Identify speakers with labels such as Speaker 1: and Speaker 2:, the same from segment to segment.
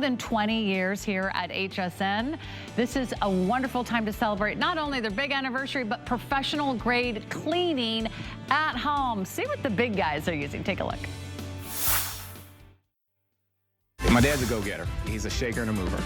Speaker 1: Than 20 years here at HSN. This is a wonderful time to celebrate not only their big anniversary, but professional grade cleaning at home. See what the big guys are using. Take a look.
Speaker 2: My dad's a go-getter. He's a shaker and a mover.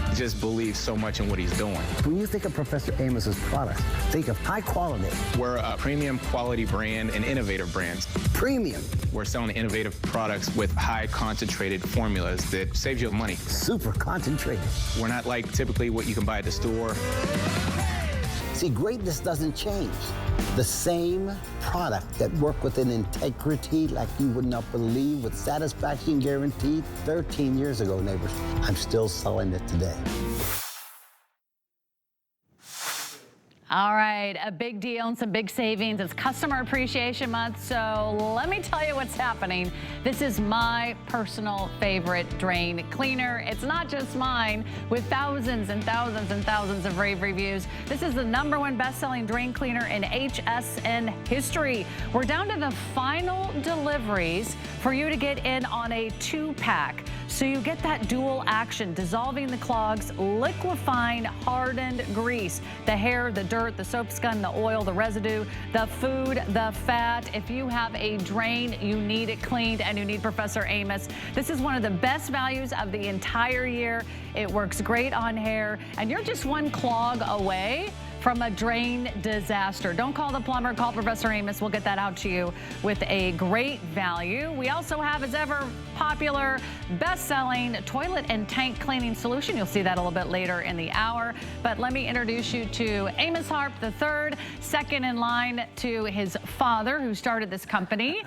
Speaker 2: He just believes so much in what he's doing.
Speaker 3: When you think of Professor Amos's products, think of high quality.
Speaker 2: We're a premium quality brand and innovative brands.
Speaker 3: Premium.
Speaker 2: We're selling innovative products with high concentrated formulas that saves you money.
Speaker 3: Super concentrated.
Speaker 2: We're not like typically what you can buy at the store.
Speaker 3: See, greatness doesn't change. The same product that worked with an integrity like you would not believe, with satisfaction guaranteed 13 years ago, neighbors. I'm still selling it today.
Speaker 1: All right, a big deal and some big savings. It's Customer Appreciation Month, so let me tell you what's happening. This is my personal favorite drain cleaner. It's not just mine, with thousands and thousands and thousands of rave reviews. This is the #1 best-selling drain cleaner in HSN history. We're down to the final deliveries for you to get in on a 2-pack. So you get that dual action, dissolving the clogs, liquefying hardened grease, the hair, the dirt, the soap scum, the oil, the residue, the food, the fat. If you have a drain, you need it cleaned, and you need Professor Amos. This is one of the best values of the entire year. It works great on hair, and you're just one clog away from a drain disaster. Don't call the plumber, call Professor Amos. We'll get that out to you with a great value. We also have, as ever, popular, best-selling toilet and tank cleaning solution. You'll see that a little bit later in the hour. But let me introduce you to Amos Harp-III, second in line to his father, who started this company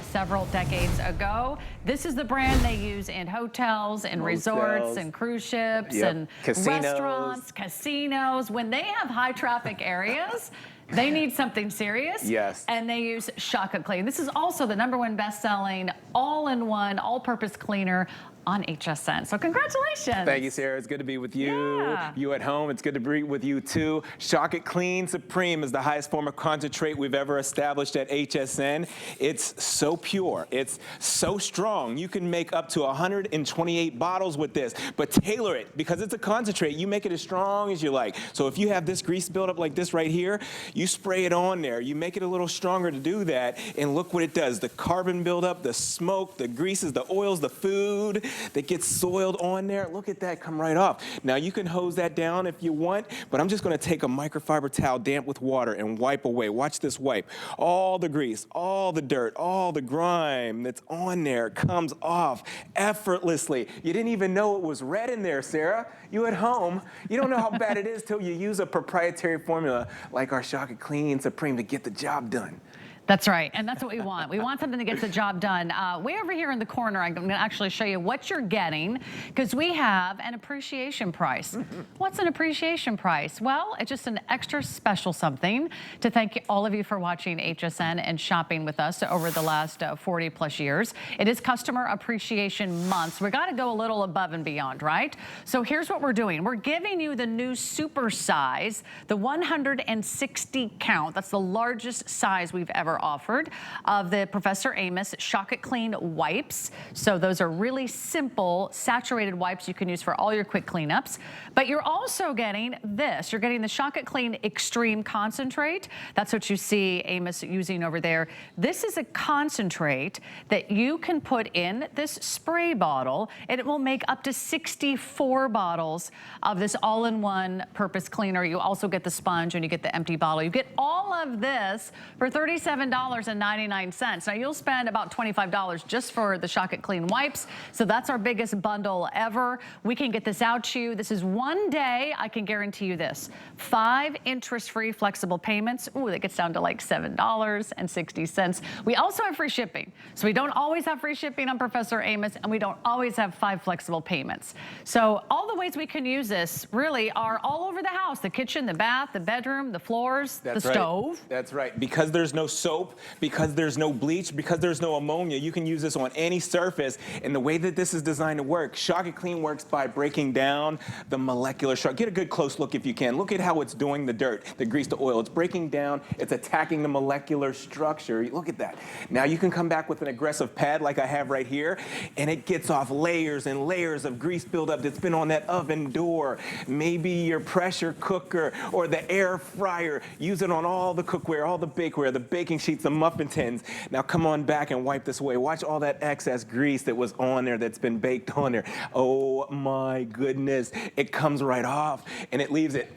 Speaker 1: several decades ago. This is the brand they use in hotels, in resorts, and cruise ships, and restaurants, casinos. When they have high traffic areas, they need something serious.
Speaker 2: Yes.
Speaker 1: And they use Shock It Clean. This is also the #1 best-selling all-in-one, all-purpose cleaner on HSN. So congratulations.
Speaker 4: Thank you, Sarah. It's good to be with you.
Speaker 1: Yeah.
Speaker 4: You at home, it's good to be with you too. Shock It Clean Supreme is the highest form of concentrate we've ever established at HSN. It's so pure. It's so strong. You can make up to 128 bottles with this, but tailor it because it's a concentrate. You make it as strong as you like. So if you have this grease buildup like this right here, you spray it on there. You make it a little stronger to do that, and look what it does. The carbon buildup, the smoke, the greases, the oils, the food that gets soiled on there. Look at that come right off. Now you can hose that down if you want, but I'm just gonna take a microfiber towel damp with water and wipe away. Watch this wipe. All the grease, all the dirt, all the grime that's on there comes off effortlessly. You didn't even know it was red in there, Sarah. You at home, you don't know how bad it is till you use a proprietary formula like our Shock It Clean Supreme to get the job done.
Speaker 1: That's right, and that's what we want. We want something that gets the job done. Way over here in the corner, I'm going to actually show you what you're getting, because we have an appreciation price. What's an appreciation price? Well, it's just an extra special something to thank all of you for watching HSN and shopping with us over the last 40 plus years. It is Customer Appreciation Month, so we got to go a little above and beyond, right? So here's what we're doing. We're giving you the new super size, the 160 count. That's the largest size we've ever offered of the Professor Amos Shock It Clean wipes. So those are really simple saturated wipes you can use for all your quick cleanups. But you're also getting this. You're getting the Shock It Clean Extreme Concentrate. That's what you see Amos using over there. This is a concentrate that you can put in this spray bottle, and it will make up to 64 bottles of this all-in-one purpose cleaner. You also get the sponge and you get the empty bottle. You get all of this for $37.99. Now you'll spend about $25 just for the Shock It Clean wipes. So that's our biggest bundle ever. We can get this out to you. This is one day, I can guarantee you this. 5 interest-free flexible payments. Ooh, that gets down to like $7.60. We also have free shipping. So we don't always have free shipping on Professor Amos, and we don't always have 5 flexible payments. So all the ways we can use this really are all over the house: the kitchen, the bath, the bedroom, the floors, the stove.
Speaker 4: That's right. Because there's no soap soap, because there's no bleach, because there's no ammonia, you can use this on any surface. And the way that this is designed to work, Shock It Clean works by breaking down the molecular structure. Get a good close look if you can. Look at how it's doing the dirt, the grease, the oil. It's breaking down, it's attacking the molecular structure. Look at that. Now you can come back with an aggressive pad like I have right here, and it gets off layers and layers of grease buildup that's been on that oven door, maybe your pressure cooker or the air fryer. Use it on all the cookware, all the bakeware, the baking sheets, the muffin tins. Now come on back and wipe this away. Watch all that excess grease that was on there, that's been baked on there. Oh my goodness. It comes right off and it leaves it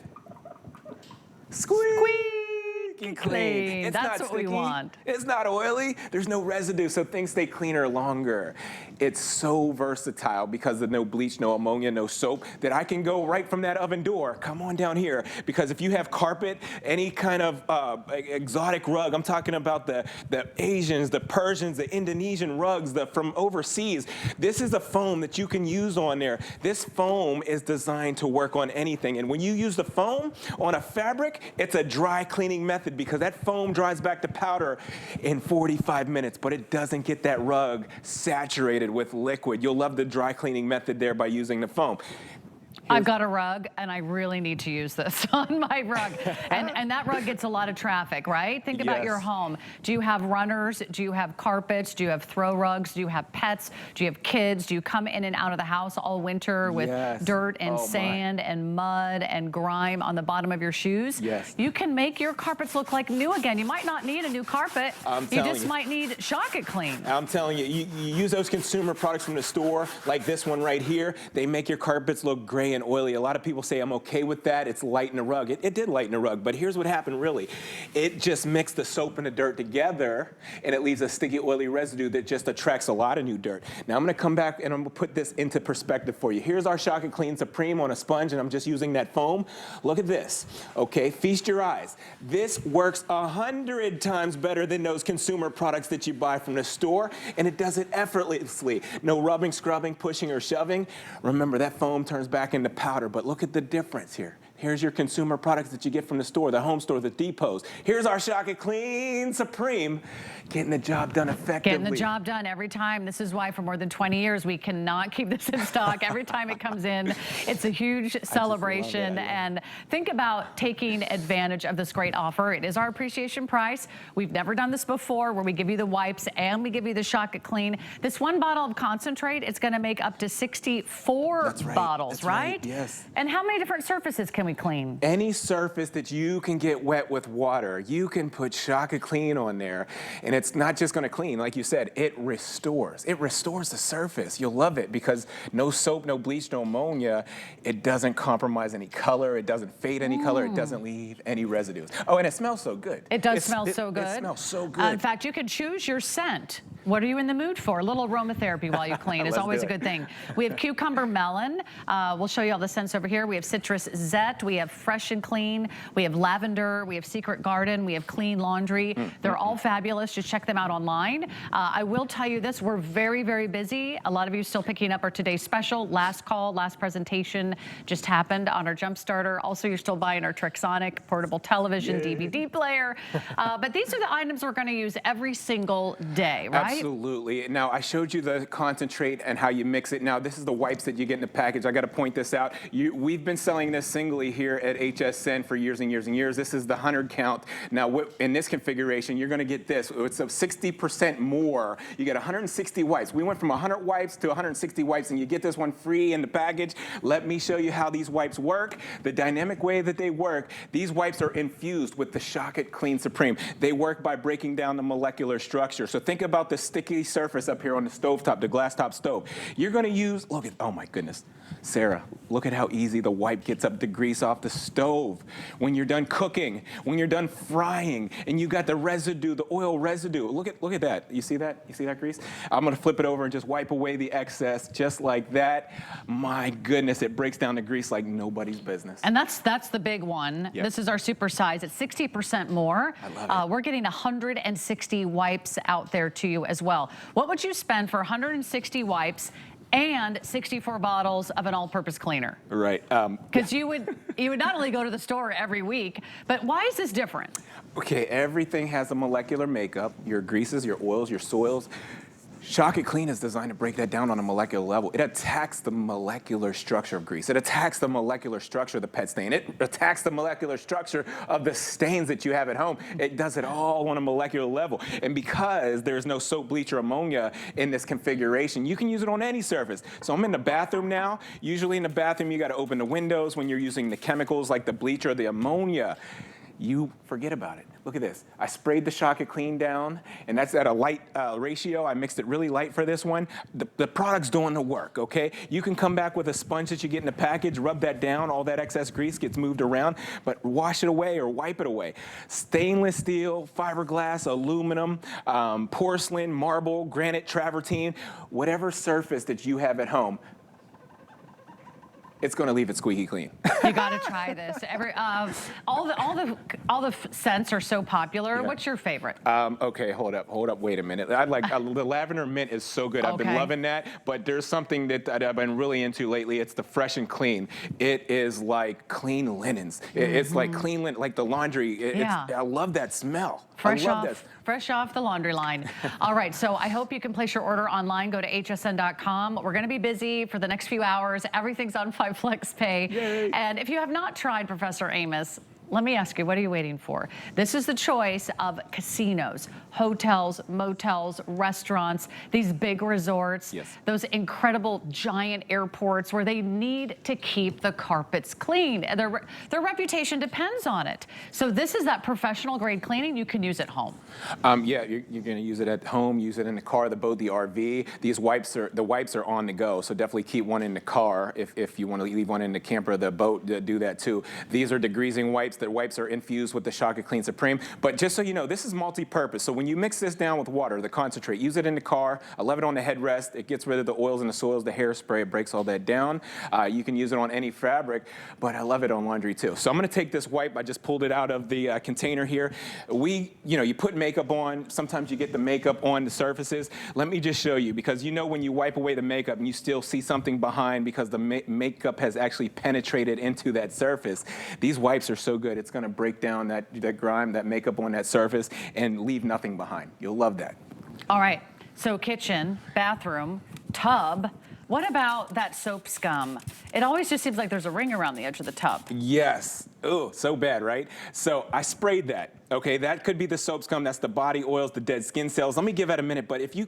Speaker 4: squeaky clean. It's
Speaker 1: That's
Speaker 4: not
Speaker 1: what we
Speaker 4: sticky.
Speaker 1: want.
Speaker 4: It's not oily. There's no residue, so things stay cleaner longer. It's so versatile because of no bleach, no ammonia, no soap, that I can go right from that oven door. Come on down here, because if you have carpet, any kind of exotic rug, I'm talking about the Asians, the Persians, the Indonesian rugs from overseas, this is a foam that you can use on there. This foam is designed to work on anything, and when you use the foam on a fabric, it's a dry cleaning method, because that foam dries back to powder in 45 minutes, but it doesn't get that rug saturated with liquid. You'll love the dry cleaning method there by using the foam.
Speaker 1: I've got a rug, and I really need to use this on my rug. And that rug gets a lot of traffic, right? Think about your home. Do you have runners? Do you have carpets? Do you have throw rugs? Do you have pets? Do you have kids? Do you come in and out of the house all winter with dirt and sand and mud and grime on the bottom of your shoes? You can make your carpets look like new again. You might not need a new carpet. You just might need Shock It Clean.
Speaker 4: I'm telling you, you use those consumer products from the store, like this one right here, they make your carpets look gray and oily. A lot of people say, I'm okay with that, it's lighten the rug. It did lighten the rug, but here's what happened really. It just mixed the soap and the dirt together, and it leaves a sticky, oily residue that just attracts a lot of new dirt. Now I'm gonna come back and I'm gonna put this into perspective for you. Here's our Shock It Clean Supreme on a sponge, and I'm just using that foam. Look at this, okay? Feast your eyes. This works 100 times better than those consumer products that you buy from the store, and it does it effortlessly. No rubbing, scrubbing, pushing, or shoving. Remember, that foam turns back into powder, but look at the difference here. Here's your consumer products that you get from the store, the home store, the depots. Here's our Shock It Clean Supreme, getting the job done effectively.
Speaker 1: Getting the job done every time. This is why for more than 20 years we cannot keep this in stock. Every time it comes in, it's a huge celebration. And think about taking advantage of this great offer. It is our appreciation price. We've never done this before, where we give you the wipes and we give you the Shock It Clean. This one bottle of concentrate, it's going to make up to 64 bottles, right?
Speaker 4: Yes.
Speaker 1: And how many different surfaces can we clean?
Speaker 4: Any surface that you can get wet with water, you can put Shock It Clean on there, and it's not just gonna clean, like you said, it restores. It restores the surface. You'll love it, because no soap, no bleach, no ammonia, it doesn't compromise any color, it doesn't fade any color, it doesn't leave any residues. Oh, and it smells so good.
Speaker 1: It does smell so good.
Speaker 4: It smells so good.
Speaker 1: In fact, you can choose your scent. What are you in the mood for? A little aromatherapy while you clean is always a good thing. We have cucumber melon. We'll show you all the scents over here. We have citrus zet. We have fresh and clean. We have lavender. We have secret garden. We have clean laundry. They're all fabulous. Just check them out online. I will tell you this. We're very, very busy. A lot of you still picking up our today's special. Last call, last presentation just happened on our jump starter. Also, you're still buying our Trixonic portable television, DVD player. But these are the items we're going to use every single day, right?
Speaker 4: Absolutely. Now, I showed you the concentrate and how you mix it. Now, this is the wipes that you get in the package. I got to point this out. We've been selling this singly here at HSN for years and years and years. This is the 100 count. Now, in this configuration, you're going to get this. It's a 60% more. You get 160 wipes. We went from 100 wipes to 160 wipes, and you get this one free in the package. Let me show you how these wipes work. The dynamic way that they work, these wipes are infused with the Shock It Clean Supreme. They work by breaking down the molecular structure. So think about the sticky surface up here on the stovetop, the glass top stove. You're going to use, look at, oh my goodness, Sarah, look at how easy the wipe gets up the grease off the stove. When you're done cooking, when you're done frying, and you got the residue, the oil residue. Look at that. You see that? You see that grease? I'm going to flip it over and just wipe away the excess just like that. My goodness, it breaks down the grease like nobody's business.
Speaker 1: And that's the big one. Yep. This is our super size. It's 60% more.
Speaker 4: I love it.
Speaker 1: We're getting 160 wipes out there to you as well. What would you spend for 160 wipes and 64 bottles of an all-purpose cleaner.
Speaker 4: Right.
Speaker 1: Because you would not only go to the store every week, but why is this different?
Speaker 4: Okay, everything has a molecular makeup. Your greases, your oils, your soils. Shock It Clean is designed to break that down on a molecular level. It attacks the molecular structure of grease. It attacks the molecular structure of the pet stain. It attacks the molecular structure of the stains that you have at home. It does it all on a molecular level. And because there's no soap, bleach, or ammonia in this configuration, you can use it on any surface. So I'm in the bathroom now. Usually in the bathroom, you got to open the windows when you're using the chemicals like the bleach or the ammonia. You forget about it. Look at this. I sprayed the Shock It Clean down, and that's at a light ratio. I mixed it really light for this one. The product's doing the work, okay? You can come back with a sponge that you get in the package, rub that down, all that excess grease gets moved around, but wash it away or wipe it away. Stainless steel, fiberglass, aluminum, porcelain, marble, granite, travertine, whatever surface that you have at home, it's going to leave it squeaky clean.
Speaker 1: You got to try this. All the scents are so popular.
Speaker 4: Yeah.
Speaker 1: What's your favorite?
Speaker 4: Okay, hold up, wait a minute. I like the lavender mint is so good. I've been loving that, but there's something that I've been really into lately. It's the Fresh and Clean. It is like clean linens. It's like clean linen, like the laundry. I love that smell.
Speaker 1: Fresh off the laundry line. All right, so I hope you can place your order online. Go to hsn.com. We're going to be busy for the next few hours. Everything's on 5 Flex Pay.
Speaker 4: Yay.
Speaker 1: And if you have not tried Professor Amos, let me ask you, what are you waiting for? This is the choice of casinos, hotels, motels, restaurants, these big resorts, those incredible giant airports where they need to keep the carpets clean. And their reputation depends on it. So this is that professional grade cleaning you can use at home.
Speaker 4: Yeah, you're going to use it at home, use it in the car, the boat, the RV. These wipes are on the go, so definitely keep one in the car if you want to leave one in the camper or the boat, do that too. These are degreasing wipes. The wipes are infused with the Shock It Clean Supreme. But just so you know, this is multi-purpose. So when you mix this down with water, the concentrate, use it in the car. I love it on the headrest. It gets rid of the oils and the soils, the hairspray. It breaks all that down. You can use it on any fabric, but I love it on laundry too. So I'm going to take this wipe. I just pulled it out of the container here. You put makeup on. Sometimes you get the makeup on the surfaces. Let me just show you, because when you wipe away the makeup and you still see something behind because the makeup has actually penetrated into that surface. These wipes are so good. It's going to break down that grime, that makeup on that surface, and leave nothing behind. You'll love that.
Speaker 1: All right, so kitchen, bathroom, tub. What about that soap scum? It always just seems like there's a ring around the edge of the tub.
Speaker 4: Yes. Oh, so bad, right? So I sprayed that. Okay, that could be the soap scum. That's the body oils, the dead skin cells. Let me give that a minute. But if you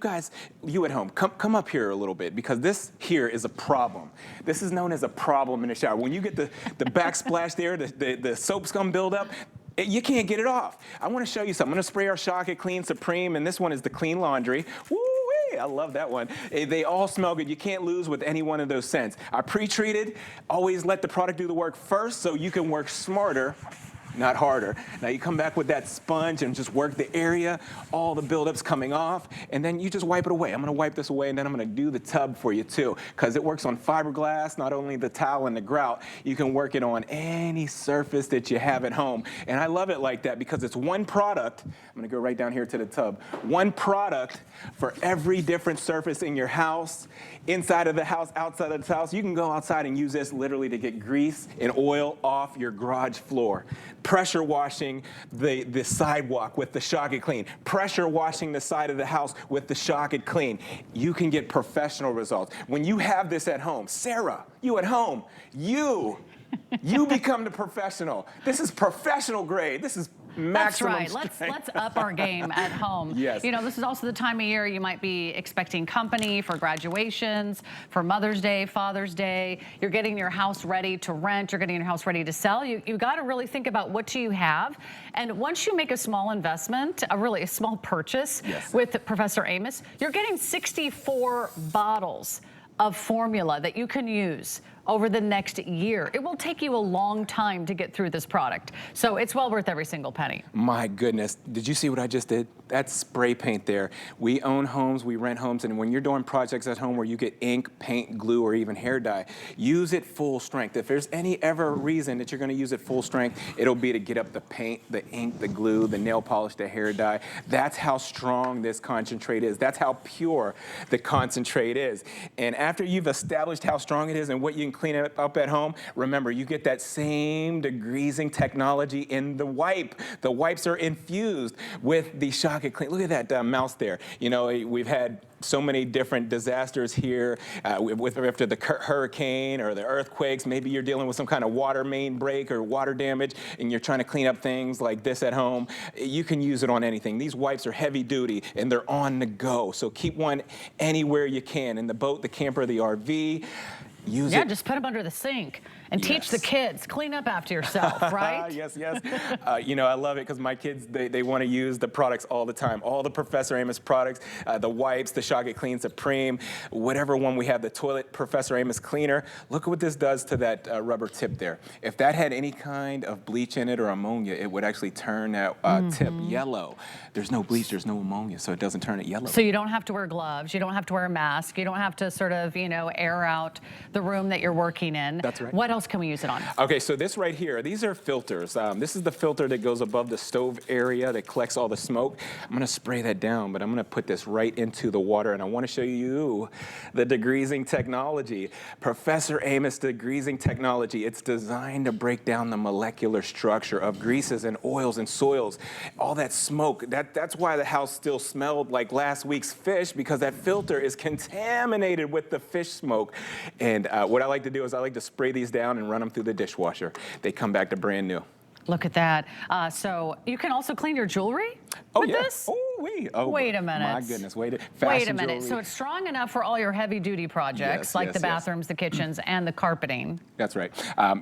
Speaker 4: at home, come up here a little bit, because this here is a problem. This is known as a problem in the shower. When you get the backsplash there, the soap scum buildup, you can't get it off. I want to show you something. I'm going to spray our Shock It Clean Supreme, and this one is the Clean Laundry. Woo-wee, I love that one. They all smell good. You can't lose with any one of those scents. I pre-treated. Always let the product do the work first so you can work smarter, not harder. Now you come back with that sponge and just work the area, all the buildups coming off, and then you just wipe it away. I'm gonna wipe this away, and then I'm gonna do the tub for you too, because it works on fiberglass, not only the towel and the grout, you can work it on any surface that you have at home. And I love it like that because it's one product. I'm gonna go right down here to the tub. One product for every different surface in your house, inside of the house, outside of the house. You can go outside and use this literally to get grease and oil off your garage floor. Pressure washing the sidewalk with the Shock It Clean. Pressure washing the side of the house with the Shock It Clean. You can get professional results. When you have this at home, Sarah, you at home, you become the professional. This is professional grade. This is maximum
Speaker 1: That's right.
Speaker 4: strength.
Speaker 1: Let's up our game at home.
Speaker 4: Yes.
Speaker 1: This is also the time of year you might be expecting company for graduations, for Mother's Day, Father's Day. You're getting your house ready to rent. You're getting your house ready to sell. You got to really think about what do you have. And once you make a small investment, a small purchase with Professor Amos, you're getting 64 bottles of formula that you can use over the next year. It will take you a long time to get through this product. So it's well worth every single penny.
Speaker 4: My goodness, did you see what I just did? That's spray paint there. We own homes, we rent homes, and when you're doing projects at home where you get ink, paint, glue, or even hair dye, use it full strength. If there's any ever reason that you're gonna use it full strength, it'll be to get up the paint, the ink, the glue, the nail polish, the hair dye. That's how strong this concentrate is. That's how pure the concentrate is. And after you've established how strong it is and what you can clean it up at home, remember, you get that same degreasing technology in the wipe. The wipes are infused with the Shock It Clean. Look at that mouse there. You know, we've had so many different disasters here after the hurricane or the earthquakes. Maybe you're dealing with some kind of water main break or water damage and you're trying to clean up things like this at home. You can use it on anything. These wipes are heavy duty and they're on the go. So keep one anywhere you can, in the boat, the camper, the RV. Use
Speaker 1: yeah,
Speaker 4: it.
Speaker 1: just put them under the sink and teach
Speaker 4: Yes.
Speaker 1: the kids, clean up after yourself, right?
Speaker 4: Yes, yes. You know, I love it because my kids, they want to use the products all the time. All the Professor Amos products, the wipes, the Shock It Clean Supreme, whatever one we have, the toilet Professor Amos cleaner. Look at what this does to that rubber tip there. If that had any kind of bleach in it or ammonia, it would actually turn that tip yellow. There's no bleach, there's no ammonia, so it doesn't turn it yellow.
Speaker 1: So you don't have to wear gloves, you don't have to wear a mask, you don't have to sort of, you know, air out the room that you're working in.
Speaker 4: That's right.
Speaker 1: What else can we use it on?
Speaker 4: Okay, so this right here, these are filters. This is the filter that goes above the stove area that collects all the smoke. I'm gonna spray that down, but I'm gonna put this right into the water, and I wanna show you the degreasing technology. Professor Amos degreasing technology. It's designed to break down the molecular structure of greases and oils and soils. All that smoke, that's why the house still smelled like last week's fish, because that filter is contaminated with the fish smoke. And what I like to do is I like to spray these down and run them through the dishwasher. They come back to brand new.
Speaker 1: Look at that. So you can also clean your jewelry with this?
Speaker 4: Wait
Speaker 1: a minute.
Speaker 4: My goodness, wait a
Speaker 1: minute. So it's strong enough for all your heavy duty projects,
Speaker 4: Yes,
Speaker 1: like
Speaker 4: yes,
Speaker 1: the
Speaker 4: yes.
Speaker 1: bathrooms, the kitchens, and the carpeting.
Speaker 4: That's right.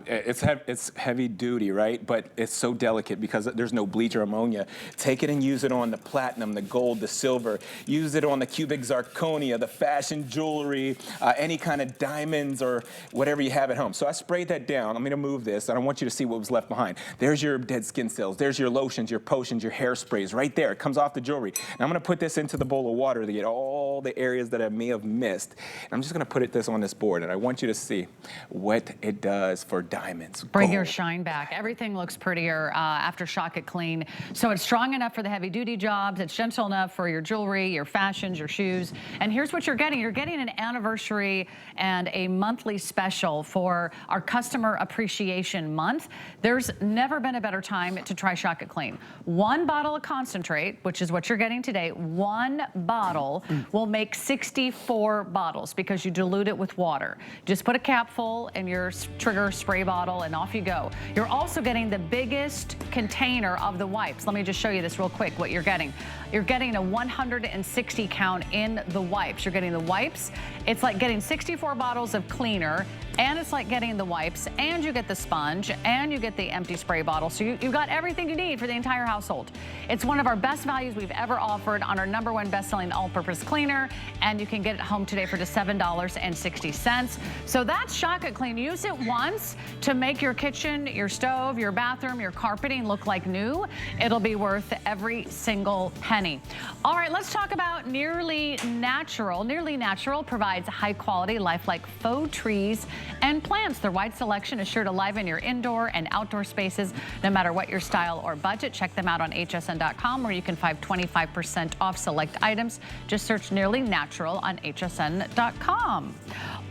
Speaker 4: It's heavy duty, right? But it's so delicate because there's no bleach or ammonia. Take it and use it on the platinum, the gold, the silver. Use it on the cubic zirconia, the fashion jewelry, any kind of diamonds or whatever you have at home. So I sprayed that down. I'm gonna move this. I don't want you to see what was left behind. There's your dead skin cells. There's your lotions, your potions, your hairsprays right there. It comes off the jewelry. Now I'm gonna put this into the bowl of water to get all the areas that I may have missed. And I'm just gonna put this on this board, and I want you to see what it does for diamonds.
Speaker 1: Bring
Speaker 4: gold.
Speaker 1: your shine back. Everything looks prettier after Shock It Clean. So it's strong enough for the heavy duty jobs. It's gentle enough for your jewelry, your fashions, your shoes. And here's what you're getting. You're getting an anniversary and a monthly special for our Customer Appreciation Month. There's never been a better time to try Shock It Clean. One bottle of concentrate, which is what you're getting today, one bottle will make 64 bottles because you dilute it with water. Just put a cap full in your trigger spray bottle and off you go. You're also getting the biggest container of the wipes. Let me just show you this real quick, what you're getting. You're getting a 160 count in the wipes. You're getting the wipes. It's like getting 64 bottles of cleaner, and it's like getting the wipes, and you get the sponge, and you get the empty spray bottle. So you've got everything you need for the entire household. It's one of our best values we've ever offered on our #1 best-selling all-purpose cleaner, and you can get it home today for just $7.60. So that's Shock It Clean. Use it once to make your kitchen, your stove, your bathroom, your carpeting look like new. It'll be worth every single penny. All right, let's talk about Nearly Natural. Nearly Natural provides high-quality, lifelike faux trees and plants. Their wide selection is sure to liven your indoor and outdoor spaces, no matter what your style or budget. Check them out on hsn.com, where you can find 25% off select items. Just search Nearly Natural on hsn.com.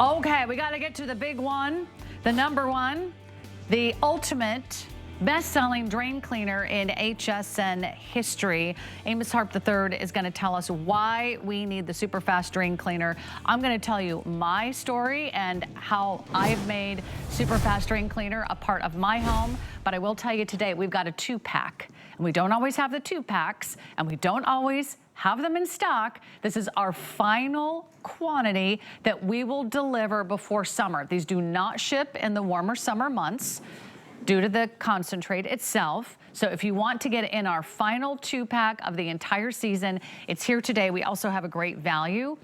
Speaker 1: Okay, we got to get to the big one, the #1, the ultimate best-selling drain cleaner in HSN history. Amos Harp-III is going to tell us why we need the super fast drain cleaner. I'm going to tell you my story and how I've made super fast drain cleaner a part of my home. But I will tell you today, we've got a 2-pack, and we don't always have the 2-packs, and we don't always have them in stock. This is our final quantity that we will deliver before summer. These do not ship in the warmer summer months due to the concentrate itself. So if you want to get in our final 2-pack of the entire season, it's here today. We also have a great value.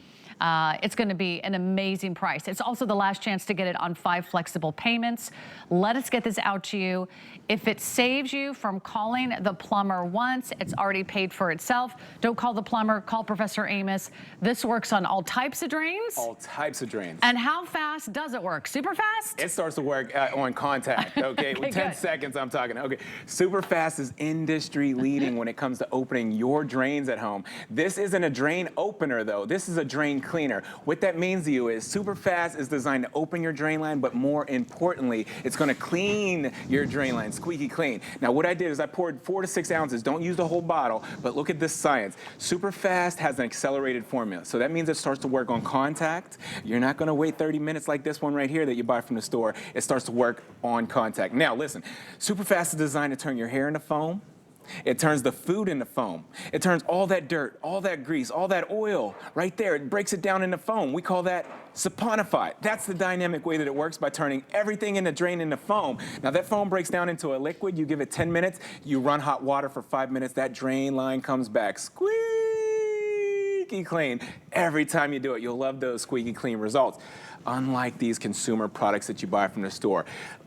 Speaker 1: It's going to be an amazing price. It's also the last chance to get it on 5 flexible payments. Let us get this out to you. If it saves you from calling the plumber once, it's already paid for itself. Don't call the plumber, call Professor Amos. This works on all types of drains.
Speaker 4: All types of drains.
Speaker 1: And how fast does it work? Super fast?
Speaker 4: It starts to work on contact, okay? With 10 seconds, I'm talking. Okay, super fast is industry leading when it comes to opening your drains at home. This isn't a drain opener, though. This is a drain cleaner. What that means to you is super fast is designed to open your drain line, but more importantly, it's going to clean your drain line, squeaky clean. Now, what I did is I poured 4 to 6 ounces. Don't use the whole bottle, but look at this science. Super fast has an accelerated formula, so that means it starts to work on contact. You're not going to wait 30 minutes like this one right here that you buy from the store. It starts to work on contact. Now, listen, super fast is designed to turn your hair into foam. It turns the food into foam. It turns all that dirt, all that grease, all that oil right there. It breaks it down into foam. We call that saponified. That's the dynamic way that it works, by turning everything in the drain into foam. Now that foam breaks down into a liquid. You give it 10 minutes. You run hot water for 5 minutes. That drain line comes back squeaky clean. Every time you do it, you'll love those squeaky clean results. Unlike these consumer products that you buy from the store.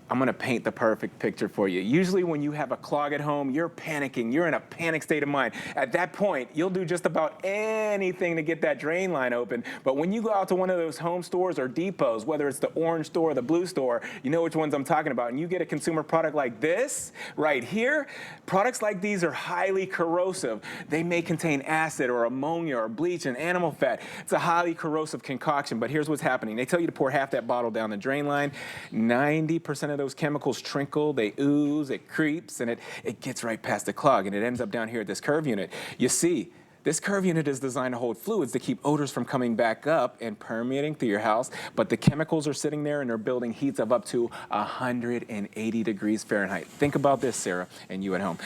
Speaker 4: I'm going to paint the perfect picture for you. Usually when you have a clog at home, you're panicking. You're in a panic state of mind. At that point, you'll do just about anything to get that drain line open. But when you go out to one of those home stores or depots, whether it's the orange store or the blue store, you know which ones I'm talking about, and you get a consumer product like this right here, products like these are highly corrosive. They may contain acid or ammonia or bleach and animal fat. It's a highly corrosive concoction, but here's what's happening. They tell you to pour half that bottle down the drain line. 90% of those chemicals trickle, they ooze, it creeps, and it gets right past the clog, and it ends up down here at this curve unit. You see, this curve unit is designed to hold fluids to keep odors from coming back up and permeating through your house, but the chemicals are sitting there and they're building heats of up to 180 degrees Fahrenheit. Think about this, Sarah, and you at home.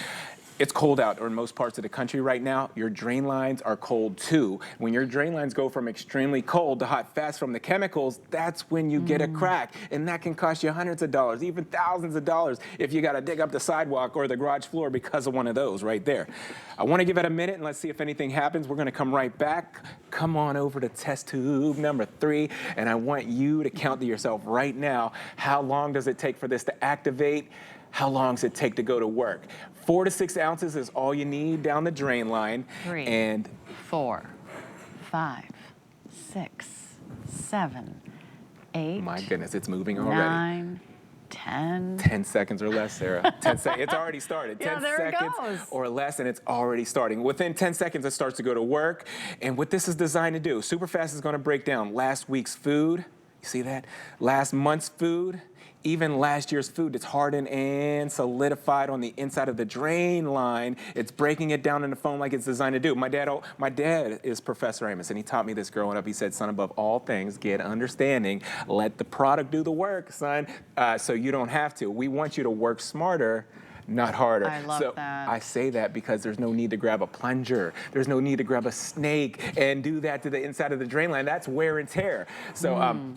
Speaker 4: It's cold out in most parts of the country right now. Your drain lines are cold too. When your drain lines go from extremely cold to hot fast from the chemicals, that's when you get a crack. And that can cost you hundreds of dollars, even thousands of dollars if you gotta dig up the sidewalk or the garage floor because of one of those right there. I wanna give it a minute and let's see if anything happens. We're gonna come right back. Come on over to test tube number 3, and I want you to count to yourself right now, how long does it take for this to activate? How long does it take to go to work? 4 to 6 ounces is all you need down the drain line.
Speaker 1: 3,
Speaker 4: and
Speaker 1: 4, 5, 6, 7, 8.
Speaker 4: My goodness, it's moving already.
Speaker 1: 9, 10.
Speaker 4: 10 seconds or less, Sarah. 10 seconds. It's already started. 10 seconds or less, and it's already starting. Within 10 seconds, it starts to go to work. And what this is designed to do, Superfast is going to break down last week's food. You see that? Last month's food. Even last year's food that's hardened and solidified on the inside of the drain line. It's breaking it down into foam like it's designed to do. My dad is Professor Amos, and he taught me this growing up. He said, son, above all things, get understanding. Let the product do the work, son, so you don't have to. We want you to work smarter, not harder.
Speaker 1: I love that.
Speaker 4: I say that because there's no need to grab a plunger. There's no need to grab a snake and do that to the inside of the drain line. That's wear and tear. So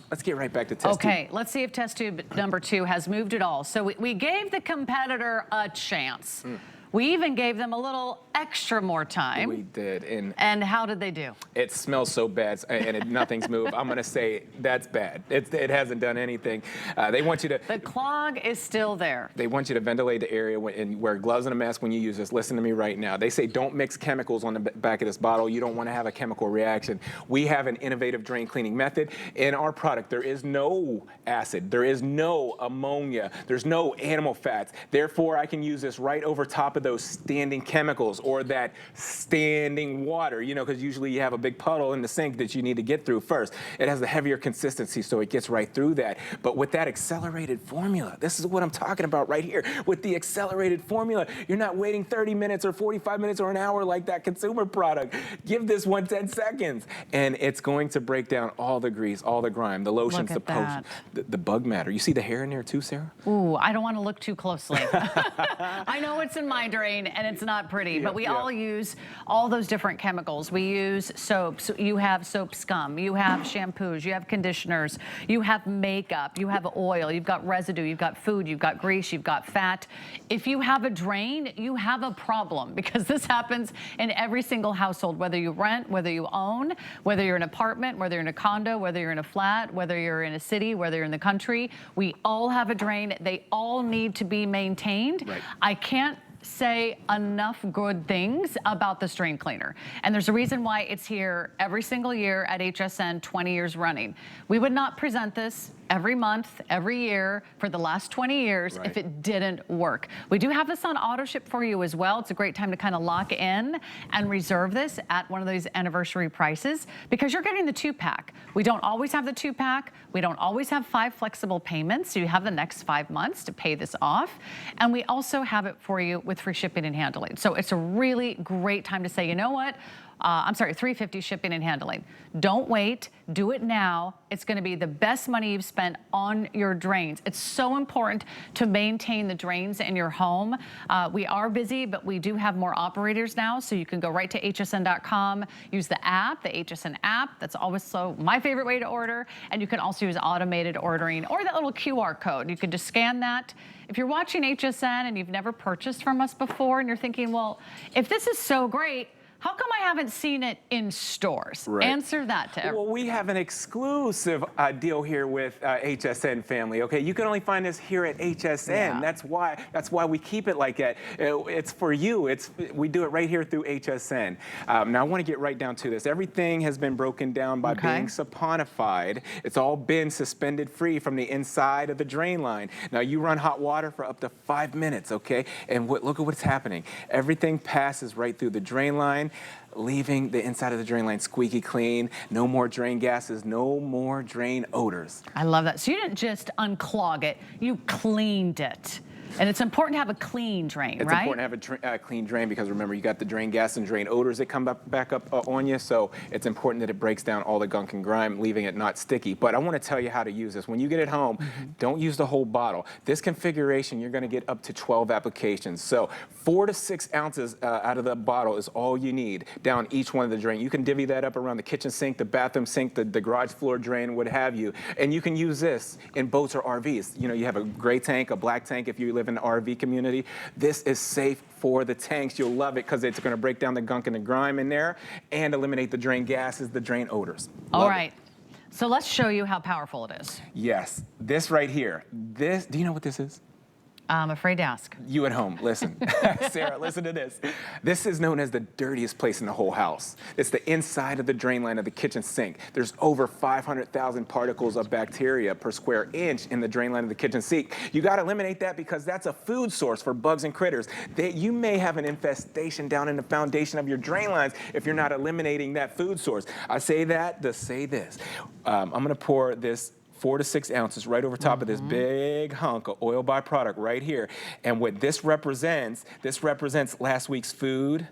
Speaker 4: let's get right back to test tube.
Speaker 1: Okay, let's see if test tube number 2 has moved at all. So we gave the competitor a chance. We even gave them a little extra more time.
Speaker 4: We did.
Speaker 1: And how did they do?
Speaker 4: It smells so bad, and nothing's moved. I'm going to say that's bad. It hasn't done anything. They want you to...
Speaker 1: The clog is still there.
Speaker 4: They want you to ventilate the area and wear gloves and a mask when you use this. Listen to me right now. They say don't mix chemicals on the back of this bottle. You don't want to have a chemical reaction. We have an innovative drain cleaning method. In our product, there is no acid. There is no ammonia. There's no animal fats. Therefore, I can use this right over top of those standing chemicals or that standing water, you know, because usually you have a big puddle in the sink that you need to get through first. It has a heavier consistency, so it gets right through that. But with that accelerated formula, this is what I'm talking about right here. With the accelerated formula, you're not waiting 30 minutes or 45 minutes or an hour like that consumer product. Give this one 10 seconds, and it's going to break down all the grease, all the grime, the lotions, the potions, the bug matter. You see the hair in there too, Sarah?
Speaker 1: Ooh, I don't want to look too closely. I know it's in my drain and it's not pretty, but we all use all those different chemicals. We use soaps. You have soap scum, you have shampoos, you have conditioners, you have makeup, you have oil, you've got residue, you've got food, you've got grease, you've got fat. If you have a drain, you have a problem, because this happens in every single household, whether you rent, whether you own, whether you're in an apartment, whether you're in a condo, whether you're in a flat, whether you're in a city, whether you're in the country. We all have a drain. They all need to be maintained.
Speaker 4: Right.
Speaker 1: I can't say enough good things about the drain cleaner. And there's a reason why it's here every single year at HSN, 20 years running. We would not present this every month, every year for the last 20 years if it didn't work. We do have this on auto ship for you as well. It's a great time to kind of lock in and reserve this at one of those anniversary prices, because you're getting the 2-pack. We don't always have the 2-pack. We don't always have 5 flexible payments, so you have the next 5 months to pay this off. And we also have it for you with free shipping and handling. So it's a really great time to say, you know what? I'm sorry, $350 shipping and handling. Don't wait, do it now. It's gonna be the best money you've spent on your drains. It's so important to maintain the drains in your home. We are busy, but we do have more operators now, so you can go right to hsn.com, use the app, the HSN app. That's always my favorite way to order. And you can also use automated ordering or that little QR code. You can just scan that. If you're watching HSN and you've never purchased from us before and you're thinking, well, if this is so great, how come I haven't seen it in stores?
Speaker 4: Right.
Speaker 1: Answer that to everyone.
Speaker 4: Well, we have an exclusive deal here with HSN family. Okay, you can only find this here at HSN.
Speaker 1: Yeah.
Speaker 4: That's why we keep it like that. It's for you. We do it right here through HSN. Now I want to get right down to this. Everything has been broken down by being saponified. It's all been suspended free from the inside of the drain line. Now you run hot water for up to 5 minutes. Okay, and look at what's happening. Everything passes right through the drain line, leaving the inside of the drain line squeaky clean. No more drain gases, no more drain odors.
Speaker 1: I love that. So you didn't just unclog it, you cleaned it. And it's important to have a clean drain,
Speaker 4: It's
Speaker 1: right?
Speaker 4: important to have a clean drain, because remember, you got the drain gas and drain odors that come back up on you. So it's important that it breaks down all the gunk and grime, leaving it not sticky. But I want to tell you how to use this. When you get it home, don't use the whole bottle. This configuration, you're going to get up to 12 applications. So 4 to 6 ounces out of the bottle is all you need down each one of the drain. You can divvy that up around the kitchen sink, the bathroom sink, the garage floor drain, what have you. And you can use this in boats or RVs. You know, you have a gray tank, a black tank if you live in the RV community. This is safe for the tanks. You'll love it because it's going to break down the gunk and the grime in there and eliminate the drain gases, the drain odors.
Speaker 1: All right. So let's show you how powerful it is.
Speaker 4: Yes, this right here. Do you know what this is?
Speaker 1: I'm afraid to ask.
Speaker 4: You at home, listen. Sarah, listen to this. This is known as the dirtiest place in the whole house. It's the inside of the drain line of the kitchen sink. There's over 500,000 particles of bacteria per square inch in the drain line of the kitchen sink. You got to eliminate that, because that's a food source for bugs and critters. You may have an infestation down in the foundation of your drain lines if you're not eliminating that food source. I say that to say this. I'm going to pour this 4 to 6 ounces right over top of this big hunk of oil byproduct right here. And what this represents last week's food,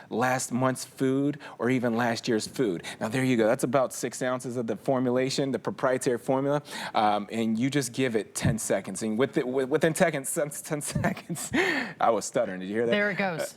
Speaker 4: last month's food, or even last year's food. Now there you go. That's about 6 ounces of the formulation, the proprietary formula, and you just give it 10 seconds. And within 10 seconds, I was stuttering. Did you hear that?
Speaker 1: There it goes.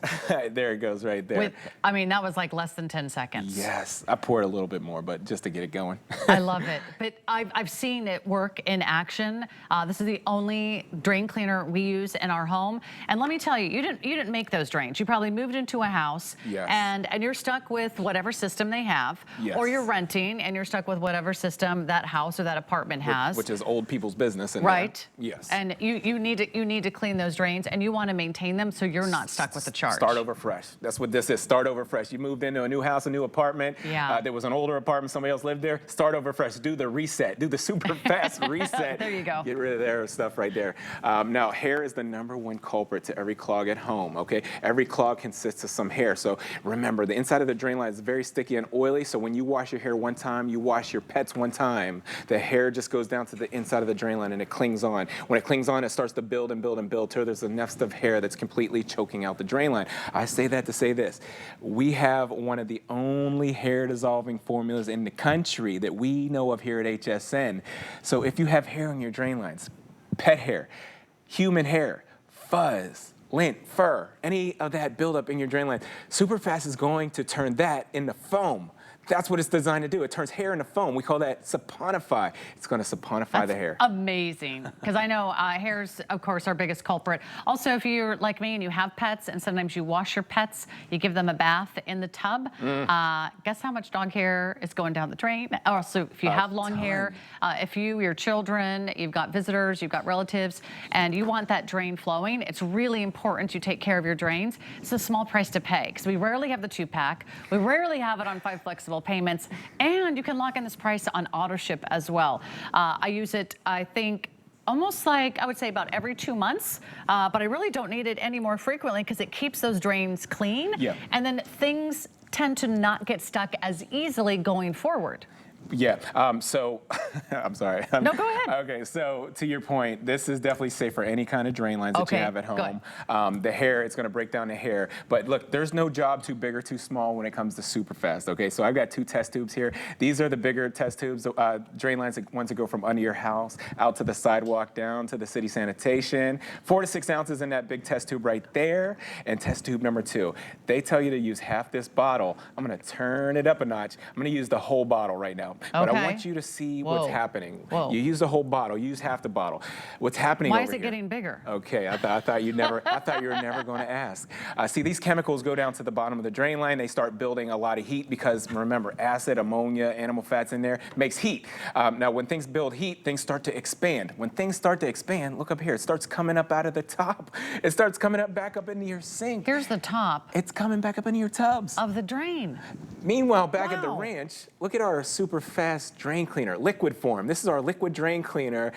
Speaker 4: There it goes right there.
Speaker 1: I mean, that was like less than 10 seconds.
Speaker 4: Yes, I poured a little bit more, but just to get it going.
Speaker 1: I love it. But I've seen it work in action. This is the only drain cleaner we use in our home. And let me tell you, you didn't make those drains. You probably moved into a house.
Speaker 4: Yes.
Speaker 1: And you're stuck with whatever system they have.
Speaker 4: Yes.
Speaker 1: Or you're renting and you're stuck with whatever system that house or that apartment has.
Speaker 4: Which is old people's business.
Speaker 1: Right.
Speaker 4: Yes.
Speaker 1: And you need to clean those drains, and you want to maintain them so you're not stuck with the charge.
Speaker 4: Start over fresh. That's what this is. Start over fresh. You moved into a new house, a new apartment.
Speaker 1: Yeah.
Speaker 4: There was an older apartment, somebody else lived there. Start over fresh. Do the reset. Do the super fast reset.
Speaker 1: There you go.
Speaker 4: Get rid of their stuff right there. Now, hair is the #1 culprit to every clog at home, okay? Every clog consists of some hair. So remember, the inside of the drain line is very sticky and oily. So when you wash your hair one time, you wash your pets one time, the hair just goes down to the inside of the drain line and it clings on. When it clings on, it starts to build and build and build till there's a nest of hair that's completely choking out the drain line. I say that to say this. We have one of the only hair dissolving formulas in the country that we know of here at HSN. So if you have hair on your drain lines, pet hair, human hair, fuzz, lint, fur, any of that buildup in your drain line, Superfast is going to turn that into foam. That's what it's designed to do. It turns hair into foam. We call that saponify. It's going to saponify the hair.
Speaker 1: Amazing. Because I know hair's, of course, our biggest culprit. Also, if you're like me and you have pets and sometimes you wash your pets, you give them a bath in the tub, guess how much dog hair is going down the drain? Also, if you have long hair, if your children, you've got visitors, you've got relatives, and you want that drain flowing, it's really important you take care of your drains. It's a small price to pay because we rarely have the 2-pack. We rarely have it on 5 flexible payments, and you can lock in this price on auto ship as well. I use it, I think, almost like, I would say about every 2 months, but I really don't need it any more frequently because it keeps those drains clean.
Speaker 4: Yeah.
Speaker 1: And then things tend to not get stuck as easily going forward.
Speaker 4: Yeah, so, I'm sorry.
Speaker 1: No, go ahead.
Speaker 4: Okay, so to your point, this is definitely safe for any kind of drain lines that you have at home. The hair, it's gonna break down the hair. But look, there's no job too big or too small when it comes to Superfast, okay? So I've got 2 test tubes here. These are the bigger test tubes, drain lines, ones that go from under your house, out to the sidewalk, down to the city sanitation. 4 to 6 ounces in that big test tube right there. And test tube number 2, they tell you to use half this bottle. I'm gonna turn it up a notch. I'm gonna use the whole bottle right now. But I want you to see what's happening. You use the whole bottle. You use half the bottle. What's happening over here?
Speaker 1: Why is it getting bigger?
Speaker 4: Okay, I thought you never. I thought you were never going to ask. See, these chemicals go down to the bottom of the drain line. They start building a lot of heat because remember, acid, ammonia, animal fats in there makes heat. Now, when things build heat, things start to expand. When things start to expand, look up here. It starts coming up out of the top. It starts coming up back up into your sink.
Speaker 1: Here's the top.
Speaker 4: It's coming back up into your tubs.
Speaker 1: Of the drain.
Speaker 4: Meanwhile, back at the ranch, look at our super fast drain cleaner, liquid form. This is our liquid drain cleaner.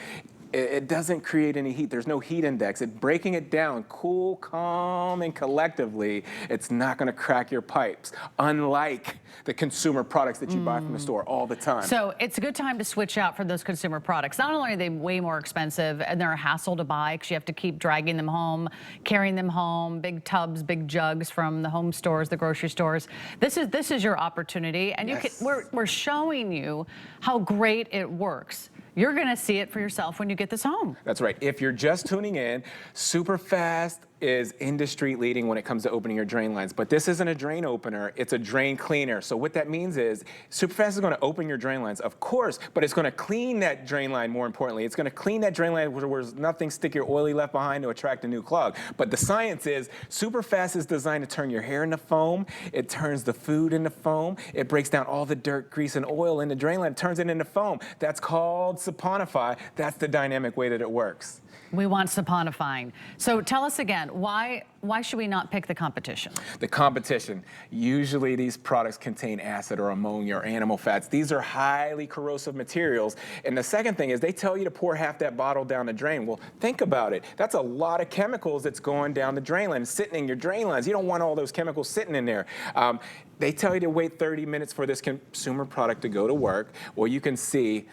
Speaker 4: It doesn't create any heat. There's no heat index. It's breaking it down cool, calm, and collectively. It's not going to crack your pipes, unlike the consumer products that you buy from the store all the time.
Speaker 1: So it's a good time to switch out for those consumer products. Not only are they way more expensive and they're a hassle to buy because you have to keep dragging them home, carrying them home, big tubs, big jugs from the home stores, the grocery stores. This is your opportunity, and we're showing you how great it works. You're going to see it for yourself when you get this home.
Speaker 4: That's right. If you're just tuning in, Superfast is industry leading when it comes to opening your drain lines. But this isn't a drain opener, it's a drain cleaner. So what that means is Superfast is going to open your drain lines, of course, but it's going to clean that drain line more importantly. It's going to clean that drain line where there's nothing sticky or oily left behind to attract a new clog. But the science is Superfast is designed to turn your hair into foam. It turns the food into foam. It breaks down all the dirt, grease, and oil in the drain line. It turns it into foam. That's called saponify. That's the dynamic way that it works.
Speaker 1: We want saponifying. So tell us again, why should we not pick the competition?
Speaker 4: The competition. Usually these products contain acid or ammonia or animal fats. These are highly corrosive materials. And the second thing is they tell you to pour half that bottle down the drain. Well, think about it. That's a lot of chemicals that's going down the drain line, sitting in your drain lines. You don't want all those chemicals sitting in there. They tell you to wait 30 minutes for this consumer product to go to work. Well, you can see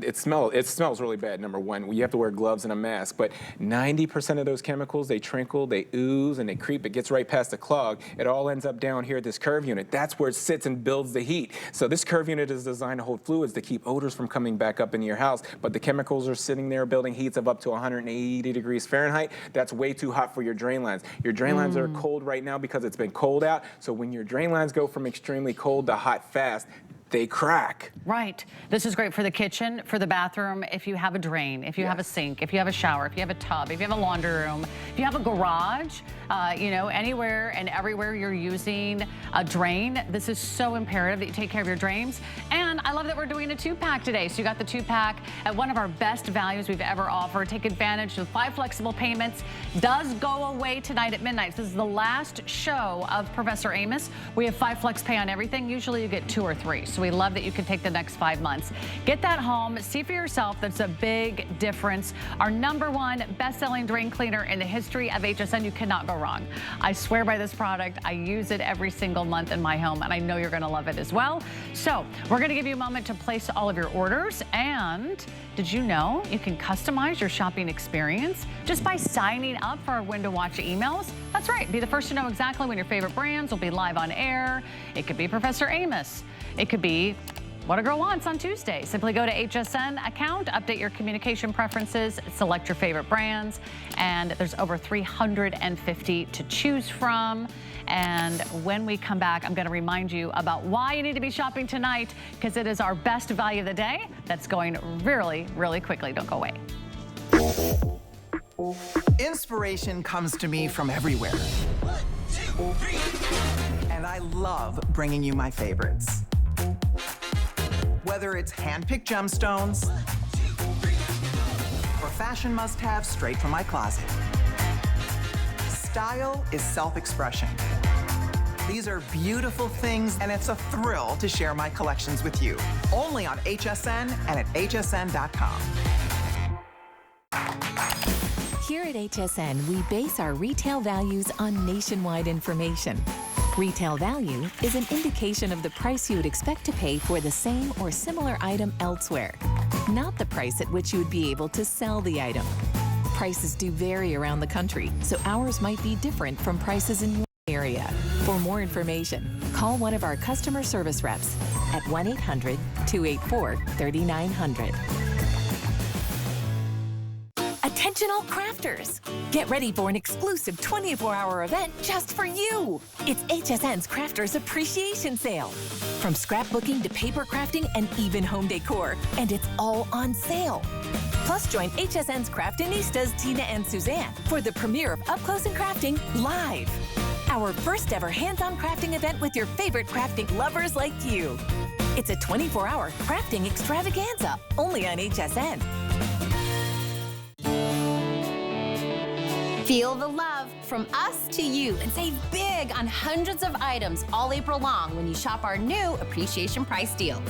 Speaker 4: it smells really bad, number one. You have to wear gloves and a mask. But 90% of those chemicals, they trickle, they ooze, and they creep. It gets right past the clog. It all ends up down here at this curve unit. That's where it sits and builds the heat. So this curve unit is designed to hold fluids to keep odors from coming back up into your house. But the chemicals are sitting there building heats of up to 180 degrees Fahrenheit. That's way too hot for your drain lines. Your drain lines are cold right now because it's been cold out. So when your drain lines go from extremely cold to hot fast, they crack.
Speaker 1: Right. This is great for the kitchen, for the bathroom, if you have a drain, if you have a sink, if you have a shower, if you have a tub, if you have a laundry room, if you have a garage, anywhere and everywhere you're using a drain, this is so imperative that you take care of your drains. And I love that we're doing a 2-pack today. So you got the 2-pack at one of our best values we've ever offered. Take advantage of 5 flexible payments. Does go away tonight at midnight. This is the last show of Professor Amos. We have 5 flex pay on everything. Usually you get 2 or 3. So we love that you can take the next 5 months. Get that home, see for yourself. That's a big difference. Our #1 best-selling drain cleaner in the history of HSN. You cannot go wrong. I swear by this product. I use it every single month in my home, and I know you're going to love it as well. So we're going to give you a moment to place all of your orders. And did you know you can customize your shopping experience just by signing up for our When to Watch emails? That's right. Be the first to know exactly when your favorite brands will be live on air. It could be Professor Amos. It could be what a girl wants on Tuesday. Simply go to HSN account, update your communication preferences, select your favorite brands, and there's over 350 to choose from. And when we come back, I'm going to remind you about why you need to be shopping tonight, because it is our best value of the day that's going really, really quickly. Don't go away.
Speaker 5: Inspiration comes to me from everywhere.
Speaker 6: 1, 2, 3.
Speaker 5: And I love bringing you my favorites. Whether it's hand-picked gemstones or fashion must-haves straight from my closet. Style is self-expression. These are beautiful things, and it's a thrill to share my collections with you. Only on HSN and at hsn.com.
Speaker 7: Here at HSN, we base our retail values on nationwide information. Retail value is an indication of the price you would expect to pay for the same or similar item elsewhere, not the price at which you would be able to sell the item. Prices do vary around the country, so ours might be different from prices in your area. For more information, call one of our customer service reps at 1-800-284-3900. Attention all crafters! Get ready for an exclusive 24-hour event just for you! It's HSN's Crafters Appreciation Sale. From scrapbooking to paper crafting and even home decor, and it's all on sale. Plus, join HSN's Craftinistas, Tina and Suzanne, for the premiere of Up Close and Crafting Live. Our first ever hands-on crafting event with your favorite crafting lovers like you. It's a 24-hour crafting extravaganza, only on HSN.
Speaker 8: Feel the love from us to you and save big on hundreds of items all April long when you shop our new appreciation price deals.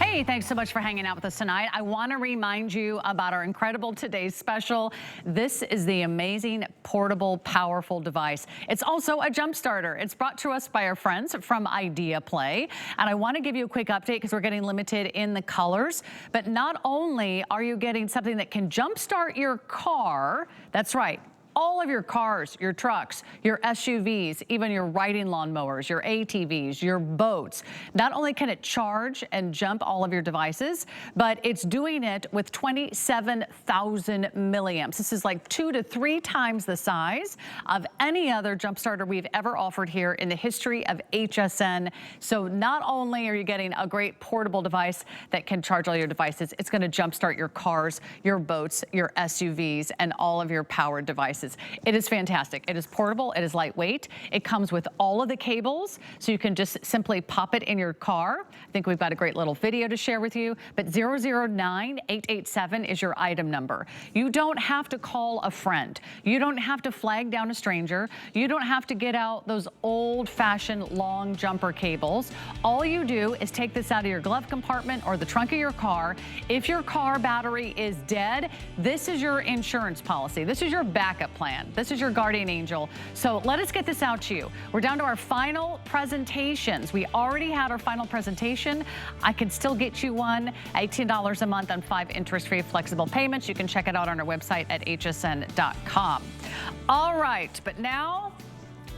Speaker 1: Hey, thanks so much for hanging out with us tonight. I want to remind you about our incredible today's special. This is the amazing, portable, powerful device. It's also a jump starter. It's brought to us by our friends from Idea Play. And I want to give you a quick update because we're getting limited in the colors. But not only are you getting something that can jumpstart your car, that's right, all of your cars, your trucks, your SUVs, even your riding lawnmowers, your ATVs, your boats. Not only can it charge and jump all of your devices, but it's doing it with 27,000 milliamps. This is like 2 to 3 times the size of any other jump starter we've ever offered here in the history of HSN. So not only are you getting a great portable device that can charge all your devices, it's going to jumpstart your cars, your boats, your SUVs, and all of your powered devices. It is fantastic. It is portable. It is lightweight. It comes with all of the cables, so you can just simply pop it in your car. I think we've got a great little video to share with you, but 009887 is your item number. You don't have to call a friend. You don't have to flag down a stranger. You don't have to get out those old-fashioned long jumper cables. All you do is take this out of your glove compartment or the trunk of your car. If your car battery is dead, this is your insurance policy. This is your backup plan. This is your guardian angel. So let us get this out to you. We're down to our final presentations. We already had our final presentation. I can still get you one, $18 a month on 5 interest-free flexible payments. You can check it out on our website at hsn.com. All right, but now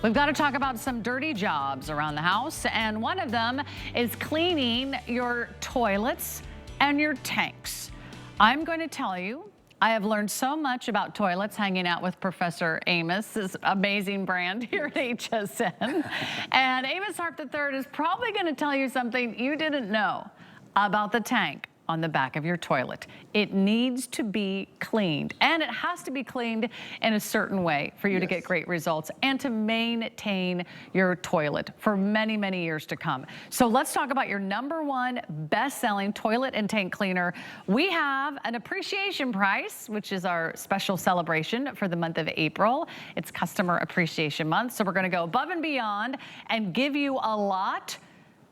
Speaker 1: we've got to talk about some dirty jobs around the house, and one of them is cleaning your toilets and your tanks. I'm going to tell you, I have learned so much about toilets hanging out with Professor Amos, this amazing brand here at HSN. And Amos Harp-III is probably going to tell you something you didn't know about the tank on the back of your toilet. It needs to be cleaned, and it has to be cleaned in a certain way for you to get great results and to maintain your toilet for many, many years to come. So let's talk about your #1 best-selling toilet and tank cleaner. We have an appreciation price, which is our special celebration for the month of April. It's Customer Appreciation Month, so we're gonna go above and beyond and give you a lot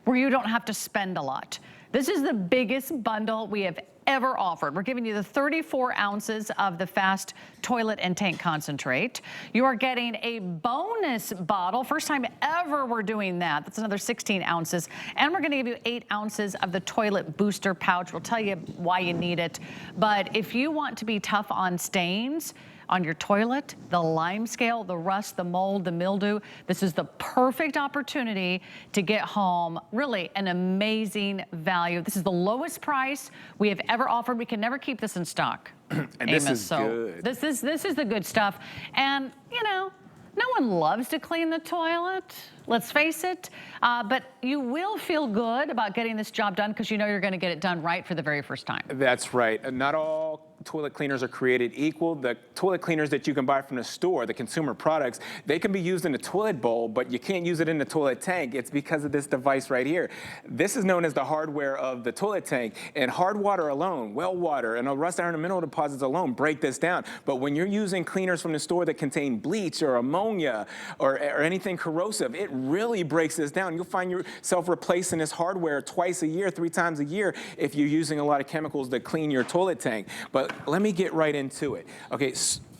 Speaker 1: where you don't have to spend a lot. This is the biggest bundle we have ever offered. We're giving you the 34 ounces of the Fast Toilet and Tank Concentrate. You are getting a bonus bottle. First time ever we're doing that. That's another 16 ounces. And we're gonna give you 8 ounces of the Toilet Booster Pouch. We'll tell you why you need it. But if you want to be tough on stains, on your toilet, the lime scale, the rust, the mold, the mildew. This is the perfect opportunity to get home really an amazing value. This is the lowest price we have ever offered. We can never keep this in stock.
Speaker 4: And
Speaker 1: Amos,
Speaker 4: this is
Speaker 1: so
Speaker 4: good.
Speaker 1: This is the good stuff. And, you know, no one loves to clean the toilet, let's face it, but you will feel good about getting this job done because you know you're going to get it done right for the very first time.
Speaker 4: That's right. Not all toilet cleaners are created equal. The toilet cleaners that you can buy from the store, the consumer products, they can be used in the toilet bowl, but you can't use it in the toilet tank. It's because of this device right here. This is known as the hardware of the toilet tank, and hard water alone, well water, and rust iron and mineral deposits alone break this down. But when you're using cleaners from the store that contain bleach or ammonia or anything corrosive, it really breaks this down. You'll find yourself replacing this hardware twice a year, 3 times a year if you're using a lot of chemicals to clean your toilet tank. But let me get right into it. Okay,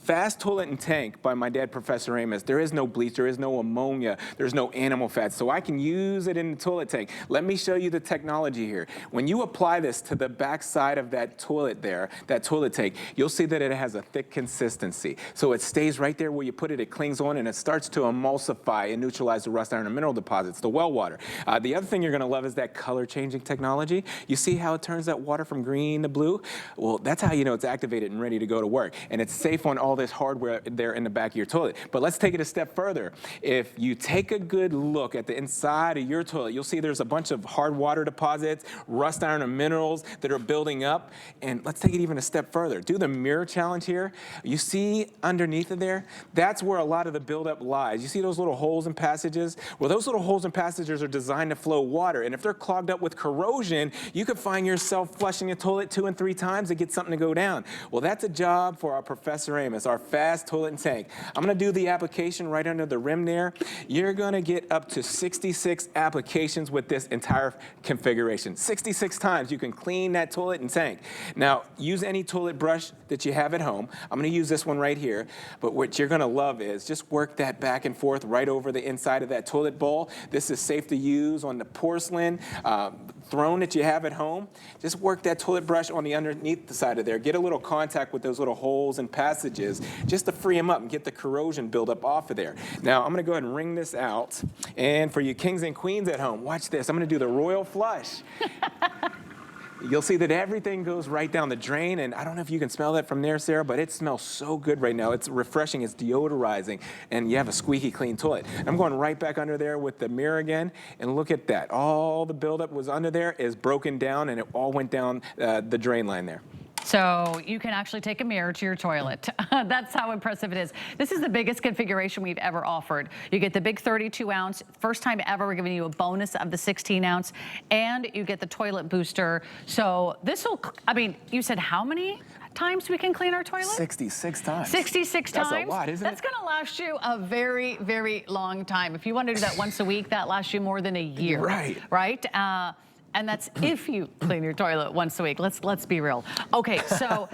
Speaker 4: Fast Toilet and Tank by my dad, Professor Amos. There is no bleach, there is no ammonia, there's no animal fat, so I can use it in the toilet tank. Let me show you the technology here. When you apply this to the back side of that toilet there, that toilet tank, you'll see that it has a thick consistency. So it stays right there where you put it, it clings on, and it starts to emulsify and neutralize the rust iron and mineral deposits, the well water. The other thing you're gonna love is that color changing technology. You see how it turns that water from green to blue? Well, that's how you know it's activated and ready to go to work. And it's safe on all this hardware there in the back of your toilet. But let's take it a step further. If you take a good look at the inside of your toilet, you'll see there's a bunch of hard water deposits, rust iron and minerals that are building up. And let's take it even a step further. Do the mirror challenge here. You see underneath of there, that's where a lot of the buildup lies. You see those little holes and passages? Well, those little holes and passages are designed to flow water. And if they're clogged up with corrosion, you could find yourself flushing your toilet 2 and 3 times to get something to go down. Well, that's a job for our Professor Amos, our Fast Toilet and Tank. I'm gonna do the application right under the rim there. You're gonna get up to 66 applications with this entire configuration. 66 times you can clean that toilet and tank. Now, use any toilet brush that you have at home. I'm gonna use this one right here, but what you're gonna love is just work that back and forth right over the inside of that toilet bowl. This is safe to use on the porcelain throne that you have at home. Just work that toilet brush on the underneath the side of there. Get a little contact with those little holes and passages just to free them up and get the corrosion buildup off of there. Now, I'm gonna go ahead and wring this out. And for you kings and queens at home, watch this. I'm gonna do the royal flush. You'll see that everything goes right down the drain, and I don't know if you can smell that from there, Sarah, but it smells so good right now. It's refreshing, it's deodorizing, and you have a squeaky clean toilet. I'm going right back under there with the mirror again, and look at that. All the buildup was under there is broken down, and it all went down the drain line there.
Speaker 1: So you can actually take a mirror to your toilet. That's how impressive it is. This is the biggest configuration we've ever offered. You get the big 32 ounce. First time ever, we're giving you a bonus of the 16 ounce, and you get the toilet booster. So this will, I mean, you said how many times we can clean our toilet?
Speaker 4: 66 times.
Speaker 1: 66 times.
Speaker 4: That's a lot, isn't it?
Speaker 1: That's going to last you a very, very long time. If you want to do that once a week, that lasts you more than a year.
Speaker 4: Right.
Speaker 1: Right? And that's if you clean your toilet once a week. Let's be real. Okay, so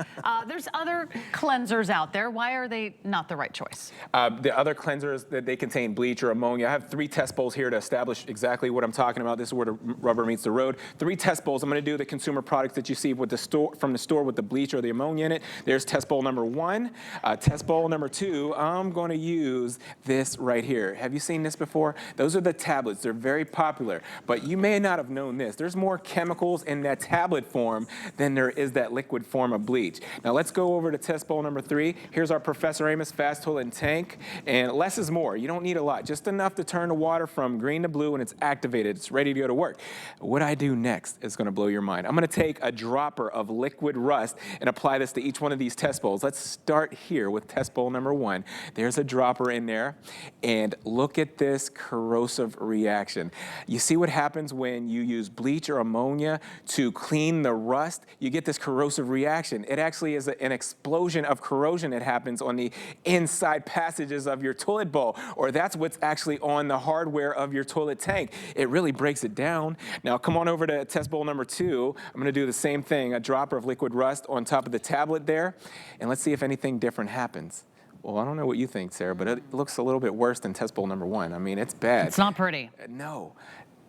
Speaker 1: there's other cleansers out there. Why are they not the right choice?
Speaker 4: The other cleansers, that they contain bleach or ammonia. I have 3 test bowls here to establish exactly what I'm talking about. This is where the rubber meets the road. 3 test bowls. I'm going to do the consumer products that you see with the store, from the store with the bleach or the ammonia in it. There's test bowl number 1. Test bowl number 2, I'm going to use this right here. Have you seen this before? Those are the tablets. They're very popular, but you may not have known this. There's more chemicals in that tablet form than there is that liquid form of bleach. Now let's go over to test bowl number 3. Here's our Professor Amos Fast Toilet and Tank. And less is more. You don't need a lot. Just enough to turn the water from green to blue, and it's activated. It's ready to go to work. What I do next is going to blow your mind. I'm going to take a dropper of liquid rust and apply this to each one of these test bowls. Let's start here with test bowl number 1. There's a dropper in there, and look at this corrosive reaction. You see what happens when you use bleach or ammonia to clean the rust? You get this corrosive reaction. It actually is an explosion of corrosion that happens on the inside passages of your toilet bowl, or that's what's actually on the hardware of your toilet tank. It really breaks it down. Now come on over to test bowl number 2. I'm going to do the same thing, a dropper of liquid rust on top of the tablet there, and let's see if anything different happens. Well, I don't know what you think, Sarah, but it looks a little bit worse than test bowl number 1. I mean, it's bad.
Speaker 1: It's not pretty.
Speaker 4: No.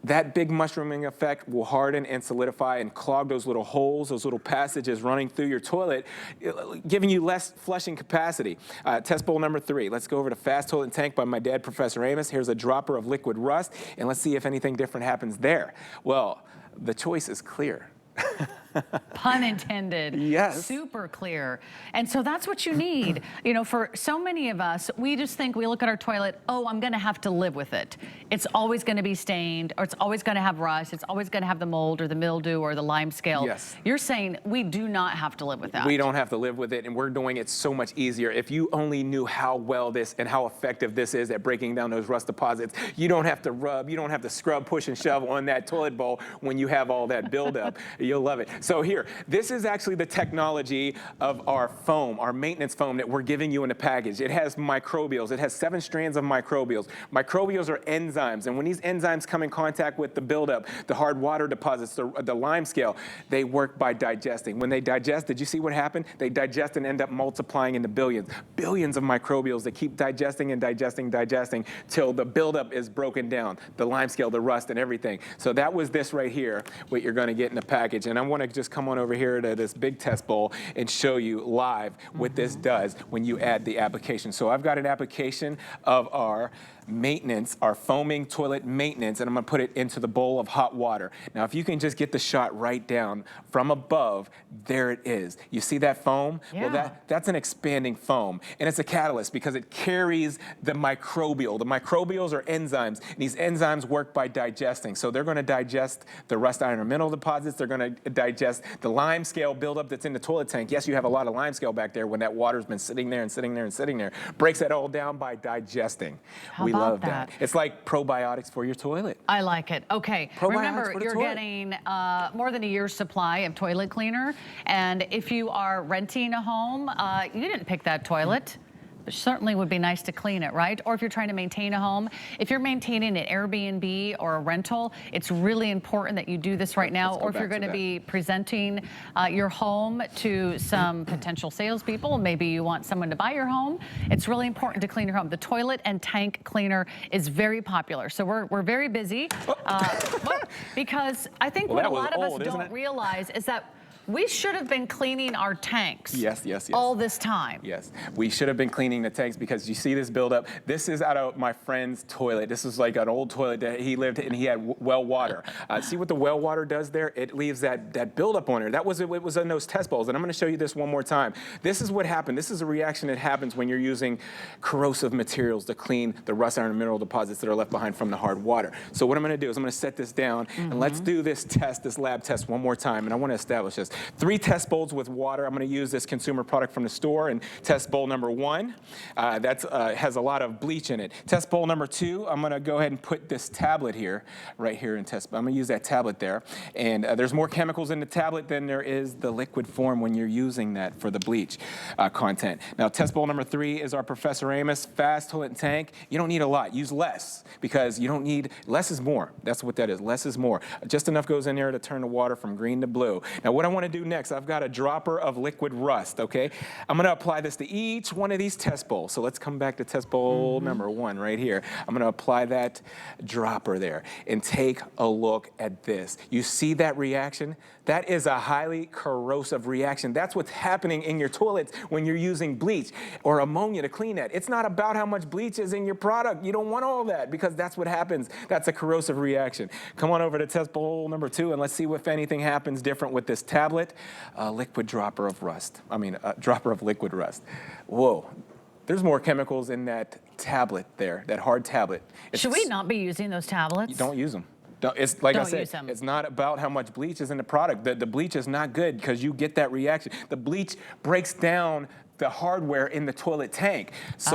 Speaker 4: that big mushrooming effect will harden and solidify and clog those little holes, those little passages running through your toilet, giving you less flushing capacity. Test bowl number 3. Let's go over to Fast Toilet Tank by my dad, Professor Amos. Here's a dropper of liquid rust, and let's see if anything different happens there. Well, the choice is clear.
Speaker 1: Pun intended.
Speaker 4: Yes.
Speaker 1: Super clear. And so that's what you need. You know, for so many of us, we just think, we look at our toilet, oh, I'm going to have to live with it. It's always going to be stained, or it's always going to have rust. It's always going to have the mold or the mildew or the lime scale.
Speaker 4: Yes.
Speaker 1: You're saying we do not have to live with that.
Speaker 4: We don't have to live with it, and we're doing it so much easier. If you only knew how well this and how effective this is at breaking down those rust deposits, you don't have to rub, you don't have to scrub, push, and shove on that toilet bowl when you have all that buildup. You'll love it. So here, this is actually the technology of our foam, our maintenance foam that we're giving you in the package. It has microbials. It has 7 strands of microbials. Microbials are enzymes, and when these enzymes come in contact with the buildup, the hard water deposits, the lime scale, they work by digesting. When they digest, did you see what happened? They digest and end up multiplying into billions. Billions of microbials that keep digesting and digesting till the buildup is broken down, the lime scale, the rust, and everything. So that was this right here, what you're going to get in the package. And I want to just come on over here to this big test bowl and show you live what this does when you add the application. So I've got an application of our maintenance, our foaming toilet maintenance, and I'm going to put it into the bowl of hot water. Now, if you can just get the shot right down from above, there it is. You see that foam?
Speaker 1: Yeah.
Speaker 4: Well, that's an expanding foam, and it's a catalyst because it carries the microbial. The microbials are enzymes, and these enzymes work by digesting. So they're going to digest the rust, iron, or mineral deposits. They're going to digest the lime scale buildup that's in the toilet tank. Yes, you have a lot of lime scale back there when that water's been sitting there and sitting there and sitting there. Breaks that all down by digesting. We love that. It's like probiotics for your toilet.
Speaker 1: I like it. Okay, remember, you're
Speaker 4: toilet.
Speaker 1: getting more than a year's supply of toilet cleaner, and if you are renting a home, you didn't pick that toilet. It certainly would be nice to clean it, right? Or if you're trying to maintain a home, if you're maintaining an Airbnb or a rental, it's really important that you do this right now. Or if you're going to be presenting your home to some potential salespeople, maybe you want someone to buy your home, it's really important to clean your home. The toilet and tank cleaner is very popular. So we're very busy because I think what a lot of us don't realize is that we should have been cleaning our tanks all this time.
Speaker 4: Yes, we should have been cleaning the tanks because you see this buildup. This is out of my friend's toilet. This is like an old toilet that he lived in, and he had well water. See what the well water does there? It leaves that buildup on there. It was in those test bowls, and I'm going to show you this one more time. This is what happened. This is a reaction that happens when you're using corrosive materials to clean the rust, iron, and mineral deposits that are left behind from the hard water. So what I'm going to do is I'm going to set this down, and let's do this test, this lab test one more time, and I want to establish this. 3 test bowls with water. I'm going to use this consumer product from the store. And test bowl number 1, that has a lot of bleach in it. Test bowl number 2, I'm going to go ahead and put this tablet here, right here in test. I'm going to use that tablet there. And there's more chemicals in the tablet than there is the liquid form when you're using that for the bleach content. Now, test bowl number 3 is our Professor Amos Fast Toilet and Tank. You don't need a lot. Use less because you don't need, less is more. That's what that is. Less is more. Just enough goes in there to turn the water from green to blue. Now, what I want to do next, I've got a dropper of liquid rust, okay? I'm going to apply this to each one of these test bowls. So let's come back to test bowl number 1 right here. I'm going to apply that dropper there and take a look at this. You see that reaction? That is a highly corrosive reaction. That's what's happening in your toilets when you're using bleach or ammonia to clean that. It's not about how much bleach is in your product. You don't want all that because that's what happens. That's a corrosive reaction. Come on over to test bowl number 2 and let's see if anything happens different with this tablet. Liquid dropper of rust. Dropper of liquid rust. Whoa. There's more chemicals in that tablet there, that hard tablet.
Speaker 1: Should we not be using those tablets?
Speaker 4: You don't use them. It's like I said,
Speaker 1: use them.
Speaker 4: it's not about how much bleach is in the product. The bleach is not good because you get that reaction. The bleach breaks down the hardware in the toilet tank. So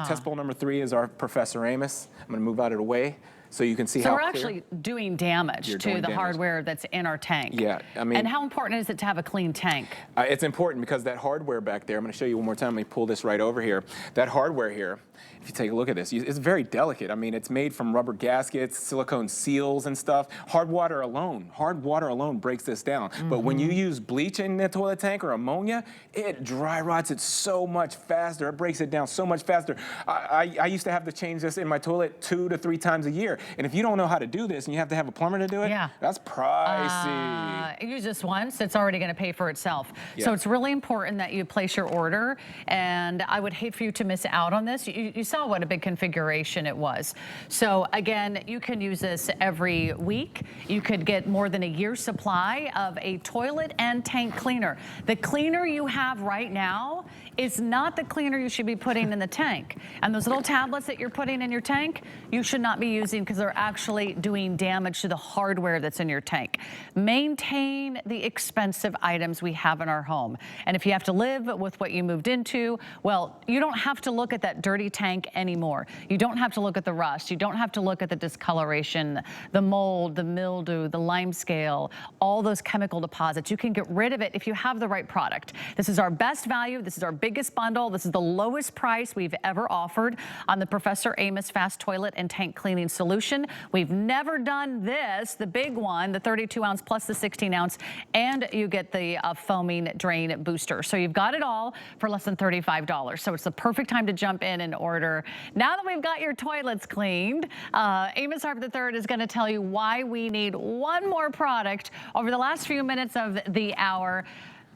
Speaker 4: test bowl number 3 is our Professor Amos. I'm going to move out of the way so you can see how
Speaker 1: So we're
Speaker 4: clear.
Speaker 1: actually doing damage to the hardware that's in our tank.
Speaker 4: Yeah, I mean.
Speaker 1: And how important is it to have a clean tank?
Speaker 4: It's important because that hardware back there, I'm going to show you one more time. Let me pull this right over here. That hardware here, if you take a look at this, it's very delicate. I mean, it's made from rubber gaskets, silicone seals and stuff. Hard water alone breaks this down. But when you use bleach in the toilet tank or ammonia, it dry rots it so much faster. It breaks it down so much faster. I used to have to change this in my toilet 2 to 3 times a year And if you don't know how to do this and you have to have a plumber to do it,
Speaker 1: Yeah.
Speaker 4: that's pricey.
Speaker 1: Use this once, it's already going to pay for itself.
Speaker 4: Yeah.
Speaker 1: So it's really important that you place your order, and I would hate for you to miss out on this. You saw what a big configuration it was. So again, you can use this every week. You could get more than a year's supply of a toilet and tank cleaner. The cleaner you have right now is not the cleaner you should be putting in the tank. And those little tablets that you're putting in your tank, you should not be using because they're actually doing damage to the hardware that's in your tank. Maintain the expensive items we have in our home. And if you have to live with what you moved into, well, you don't have to look at that dirty tank anymore. You don't have to look at the rust. You don't have to look at the discoloration, the mold, the mildew, the lime scale, all those chemical deposits. You can get rid of it if you have the right product. This is our best value. This is our biggest bundle. This is the lowest price we've ever offered on the Professor Amos Fast Toilet and Tank Cleaning Solution. We've never done this, the big one, the 32 ounce plus the 16 ounce, and you get the foaming drain booster. So you've got it all for less than $35. So it's the perfect time to jump in and order. Now that we've got your toilets cleaned, Amos Harp-III is going to tell you why we need one more product over the last few minutes of the hour.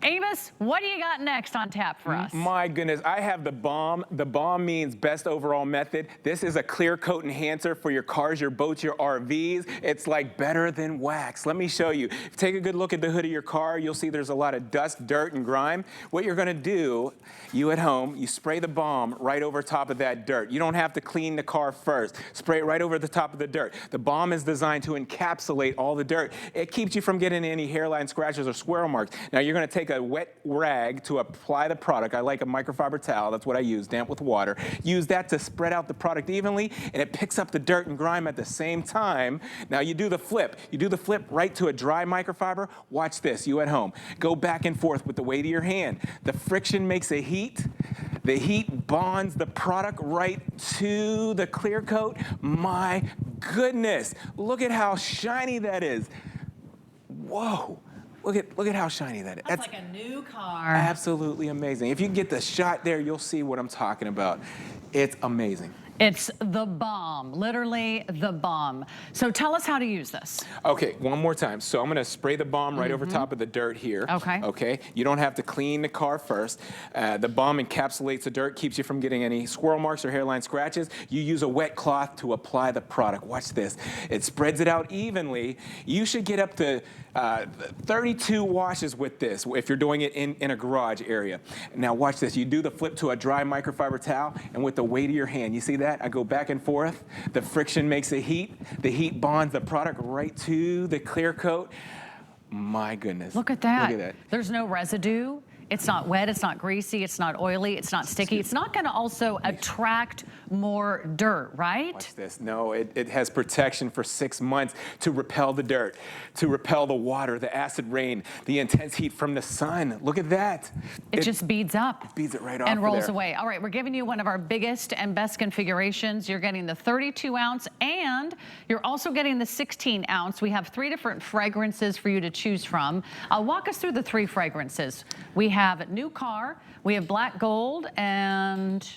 Speaker 1: Amos, what do you got next on tap for us?
Speaker 4: My goodness, I have the Balm. The Balm means best overall method. This is a clear coat enhancer for your cars, your boats, your RVs. It's like better than wax. Let me show you. Take a good look at the hood of your car. You'll see there's a lot of dust, dirt, and grime. What you're gonna do, you at home, you spray the Balm right over top of that dirt. You don't have to clean the car first. Spray it right over the top of the dirt. The Balm is designed to encapsulate all the dirt. It keeps you from getting any hairline scratches or squirrel marks. Now you're gonna take a wet rag to apply the product. I like a microfiber towel. That's what I use, damp with water. Use that to spread out the product evenly, and it picks up the dirt and grime at the same time. Now you do the flip. You do the flip right to a dry microfiber. Watch this, you at home. Go back and forth with the weight of your hand. The friction makes a heat. The heat bonds the product right to the clear coat. My goodness, look at how shiny that is. Whoa. Look at how shiny that is.
Speaker 1: That's like a new car.
Speaker 4: Absolutely amazing. If you can get the shot there, you'll see what I'm talking about. It's amazing.
Speaker 1: It's the bomb, literally the bomb. So tell us how to use this.
Speaker 4: Okay, one more time. So I'm gonna spray the Balm right over top of the dirt here.
Speaker 1: Okay.
Speaker 4: Okay, you don't have to clean the car first. The Balm encapsulates the dirt, keeps you from getting any squirrel marks or hairline scratches. You use a wet cloth to apply the product. Watch this. It spreads it out evenly. You should get up to 32 washes with this if you're doing it in a garage area. Now watch this. You do the flip to a dry microfiber towel, and with the weight of your hand, you see that? I go back and forth. The friction makes a heat. The heat bonds the product right to the clear coat. My goodness.
Speaker 1: Look at that.
Speaker 4: Look at that.
Speaker 1: There's no residue. It's not wet, it's not greasy, it's not oily, it's not sticky. It's not gonna also attract more dirt, right?
Speaker 4: Watch this. No, it has protection for 6 months to repel the dirt, to repel the water, the acid rain, the intense heat from the sun. Look at that.
Speaker 1: It just beads up.
Speaker 4: It beads it right off
Speaker 1: and rolls
Speaker 4: there.
Speaker 1: away. All right, we're giving you one of our biggest and best configurations. You're getting the 32 ounce and you're also getting the 16 ounce. We have 3 different fragrances for you to choose from. Walk us through the 3 fragrances. We have New Car, we have Black Gold, and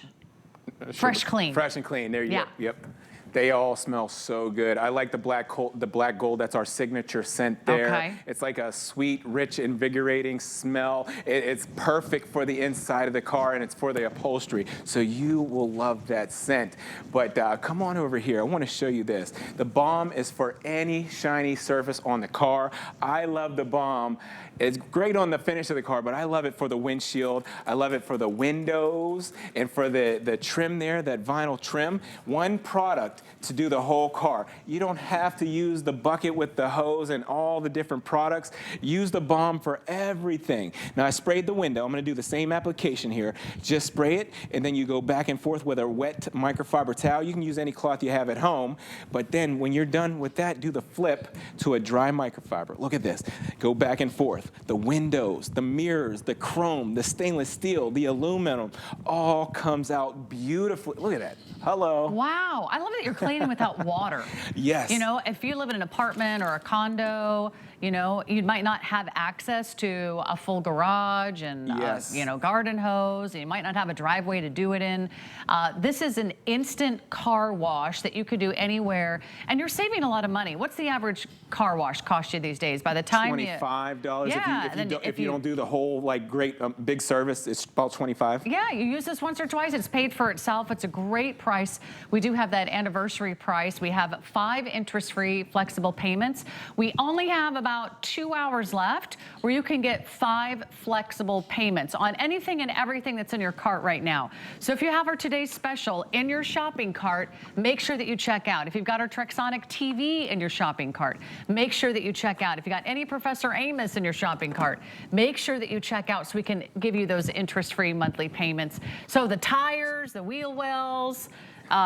Speaker 1: Fresh Clean.
Speaker 4: Fresh and Clean. There you
Speaker 1: Yeah.
Speaker 4: go. Yep. They all smell so good. I like the Black Gold. That's our signature scent there.
Speaker 1: Okay.
Speaker 4: It's like a sweet, rich, invigorating smell. It's perfect for the inside of the car, and it's for the upholstery. So you will love that scent. But come on over here. I want to show you this. The Balm is for any shiny surface on the car. I love the Balm. It's great on the finish of the car, but I love it for the windshield. I love it for the windows and for the trim there, that vinyl trim. One product to do the whole car. You don't have to use the bucket with the hose and all the different products. Use the Balm for everything. Now I sprayed the window. I'm gonna do the same application here. Just spray it, and then you go back and forth with a wet microfiber towel. You can use any cloth you have at home, but then when you're done with that, do the flip to a dry microfiber. Look at this. Go back and forth. the windows, the mirrors, the chrome, the stainless steel, the aluminum, all comes out beautifully. Look at that. Hello.
Speaker 1: Wow, I love that you're cleaning without water.
Speaker 4: Yes.
Speaker 1: You know, if you live in an apartment or a condo, you know, you might not have access to a full garage and,
Speaker 4: Yes.
Speaker 1: you know, garden hose. And you might not have a driveway to do it in. This is an instant car wash that you could do anywhere, and you're saving a lot of money. What's the average car wash cost you these days? By the time
Speaker 4: $25.
Speaker 1: Yeah,
Speaker 4: if you don't do the whole like great big service, it's about $25.
Speaker 1: Yeah, you use this once or twice, it's paid for itself. It's a great price. We do have that anniversary price. We have 5 interest-free flexible payments. We only have about 2 hours left where you can get 5 flexible payments on anything and everything that's in your cart right now. So if you have our today's special in your shopping cart, make sure that you check out. If you've got our Trexonic TV in your shopping cart, make sure that you check out. If you got any Professor Amos in your shopping cart, make sure that you check out so we can give you those interest-free monthly payments. So the tires, the wheel wells,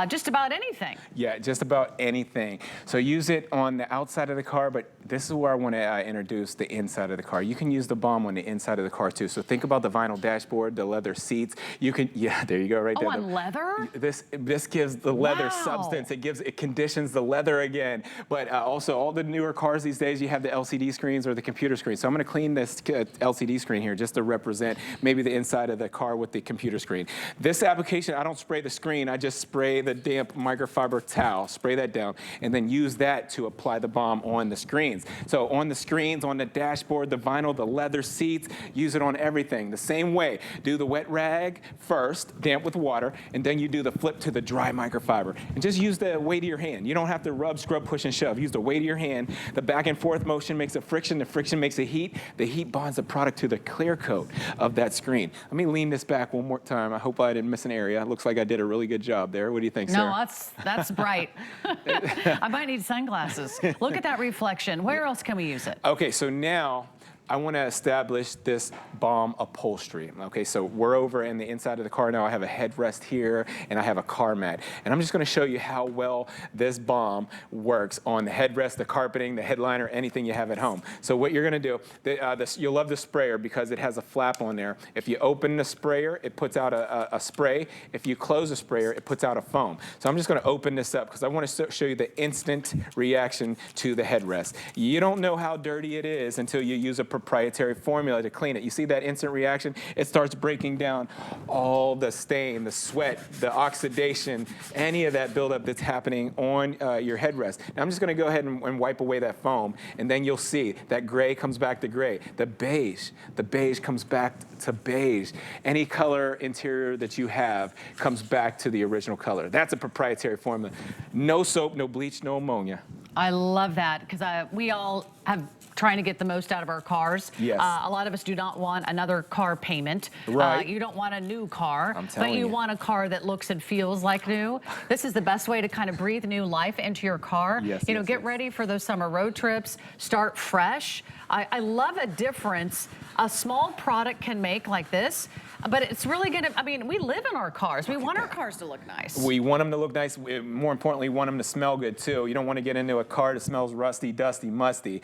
Speaker 1: just about anything.
Speaker 4: Yeah, just about anything. So use it on the outside of the car, but this is where I want to introduce the inside of the car. You can use the balm on the inside of the car too. So think about the vinyl dashboard, the leather seats. You can, yeah, there you go, right there.
Speaker 1: Oh, on leather?
Speaker 4: This gives the leather
Speaker 1: Wow.
Speaker 4: substance. It conditions the leather again. But also all the newer cars these days, you have the LCD screens or the computer screen. So I'm going to clean this LCD screen here just to represent maybe the inside of the car with the computer screen. This application, I don't spray the screen. I just spray the damp microfiber towel, spray that down, and then use that to apply the balm on the screens. So on the screens, on the dashboard, the vinyl, the leather seats, use it on everything. The same way, do the wet rag first, damp with water, and then you do the flip to the dry microfiber. And just use the weight of your hand. You don't have to rub, scrub, push, and shove. Use the weight of your hand. The back and forth motion makes a friction. The friction makes a heat. The heat bonds the product to the clear coat of that screen. Let me lean this back one more time. I hope I didn't miss an area. It looks like I did a really good job there. What do you think, Sarah?
Speaker 1: No, that's bright. I might need sunglasses. Look at that reflection. Where else can we use it?
Speaker 4: Okay, so now I want to establish this balm upholstery. Okay, so we're over in the inside of the car now. I have a headrest here and I have a car mat. And I'm just going to show you how well this balm works on the headrest, the carpeting, the headliner, anything you have at home. So what you're going to do, you'll love the sprayer because it has a flap on there. If you open the sprayer, it puts out a spray. If you close the sprayer, it puts out a foam. So I'm just going to open this up because I want to show you the instant reaction to the headrest. You don't know how dirty it is until you use a proprietary formula to clean it. You see that instant reaction? It starts breaking down all the stain, the sweat, the oxidation, any of that buildup that's happening on your headrest. Now I'm just going to go ahead and wipe away that foam, and then you'll see that gray comes back to gray. The beige comes back to beige. Any color interior that you have comes back to the original color. That's a proprietary formula. No soap, no bleach, no ammonia.
Speaker 1: I love that because we all have trying to get the most out of our cars.
Speaker 4: Yes.
Speaker 1: A lot of us do not want another car payment.
Speaker 4: Right.
Speaker 1: You don't want a new car,
Speaker 4: I'm
Speaker 1: but
Speaker 4: telling
Speaker 1: you
Speaker 4: you.
Speaker 1: want a car that looks and feels like new. This is the best way to kind of breathe new life into your car.
Speaker 4: Yes,
Speaker 1: you know,
Speaker 4: yes,
Speaker 1: get
Speaker 4: yes.
Speaker 1: ready for those summer road trips. Start fresh. I love a difference a small product can make like this, but it's really gonna, I mean, we live in our cars. We want our cars to look nice.
Speaker 4: We want them to look nice. More importantly, we want them to smell good too. You don't want to get into a car that smells rusty, dusty, musty.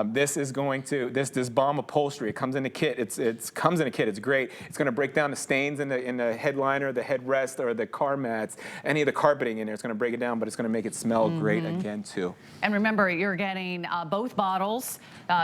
Speaker 4: This is going to, this balm upholstery, it comes in a kit. It comes in a kit, it's great. It's going to break down the stains in the headliner, the headrest, or the car mats, any of the carpeting in there. It's going to break it down, but it's going to make it smell great again too.
Speaker 1: And remember, you're getting both bottles.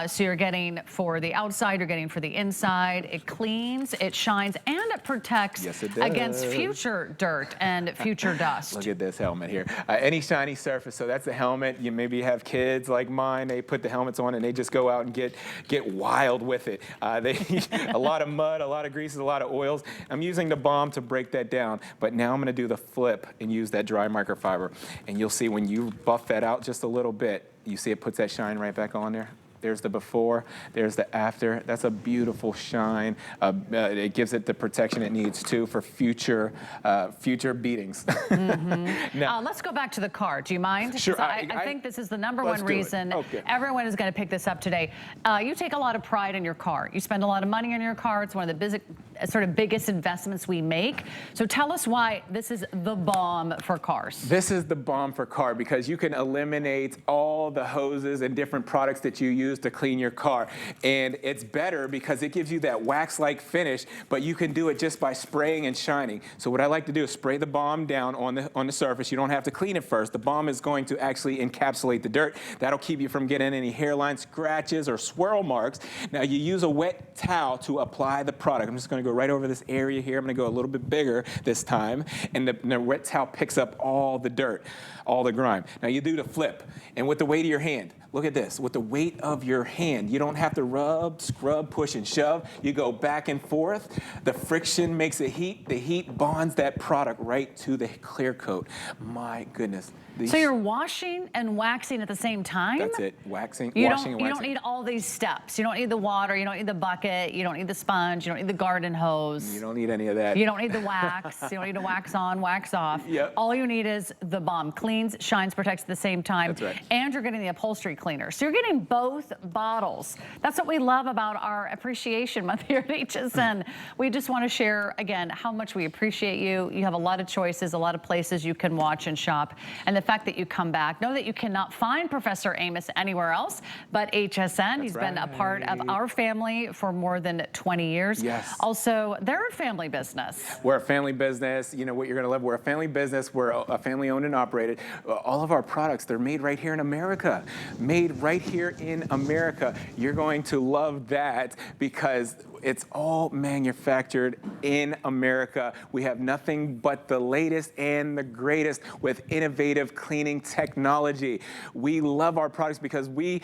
Speaker 1: So you're getting for the outside, you're getting for the inside. It cleans, it shines, and it protects against future dirt and future dust.
Speaker 4: Look at this helmet here. Any shiny surface, so that's the helmet. You maybe have kids like mine, they put the helmets on and they just go out and get wild with it. A lot of mud, a lot of greases, a lot of oils. I'm using the balm to break that down, but now I'm gonna do the flip and use that dry microfiber. And you'll see when you buff that out just a little bit, you see it puts that shine right back on there. There's the before, there's the after. That's a beautiful shine. It gives it the protection it needs too for future beatings.
Speaker 1: Now, let's go back to the car. Do you mind?
Speaker 4: Sure.
Speaker 1: I think this is the number one reason everyone is going to pick this up today. You take a lot of pride in your car. You spend a lot of money on your car. It's one of the sort of biggest investments we make. So tell us why this is the bomb for cars.
Speaker 4: This is the bomb for car because you can eliminate all the hoses and different products that you use to clean your car. And it's better because it gives you that wax-like finish, but you can do it just by spraying and shining. So what I like to do is spray the balm down on the surface. You don't have to clean it first. The balm is going to actually encapsulate the dirt. That'll keep you from getting any hairline scratches or swirl marks. Now you use a wet towel to apply the product. I'm just going to go right over this area here. I'm going to go a little bit bigger this time, and the wet towel picks up all the dirt, all the grime. Now you do the flip, and with the weight of your hand, look at this. With the weight of your hand, you don't have to rub, scrub, push, and shove. You go back and forth. The friction makes it heat. The heat bonds that product right to the clear coat. My goodness.
Speaker 1: So you're washing and waxing at the same time?
Speaker 4: That's it. Washing and
Speaker 1: You
Speaker 4: waxing.
Speaker 1: don't need all these steps. You don't need the water. You don't need the bucket. You don't need the sponge. You don't need the garden hose.
Speaker 4: You don't need any of that.
Speaker 1: You don't need the wax. You don't need to wax on, wax off.
Speaker 4: Yep.
Speaker 1: All you need is the balm. Cleans, shines, protects at the same time.
Speaker 4: That's right.
Speaker 1: And you're getting the upholstery cleaner. So you're getting both bottles. That's what we love about our Appreciation Month here at HSN. We just want to share, again, how much we appreciate you. You have a lot of choices, a lot of places you can watch and shop. And the fact that you come back, know that you cannot find Professor Amos anywhere else but HSN. He's been a part of our family for more than 20 years.
Speaker 4: Yes.
Speaker 1: Also, they're a family business.
Speaker 4: We're a family business. You know what you're going to love. We're a family business. We're a family owned and operated. All of our products, they're made right here in America. Made right here in America. You're going to love that because it's all manufactured in America. We have nothing but the latest and the greatest with innovative cleaning technology. We love our products because we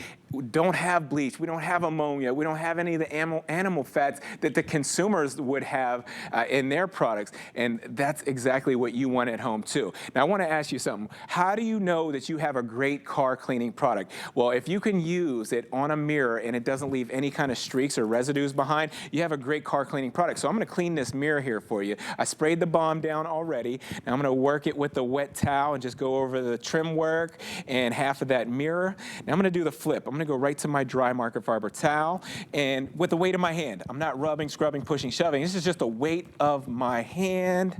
Speaker 4: don't have bleach, we don't have ammonia, we don't have any of the animal fats that the consumers would have in their products. And that's exactly what you want at home too. Now I want to ask you something. How do you know that you have a great car cleaning product? Well, if you can use it on a mirror and it doesn't leave any kind of streaks or residues behind, you have a great car cleaning product. So I'm going to clean this mirror here for you. I sprayed the balm down already. Now I'm going to work it with the wet towel and just go over the trim work and half of that mirror. Now I'm going to do the flip. I'm going to go right to my dry microfiber towel, and with the weight of my hand, I'm not rubbing, scrubbing, pushing, shoving. This is just the weight of my hand.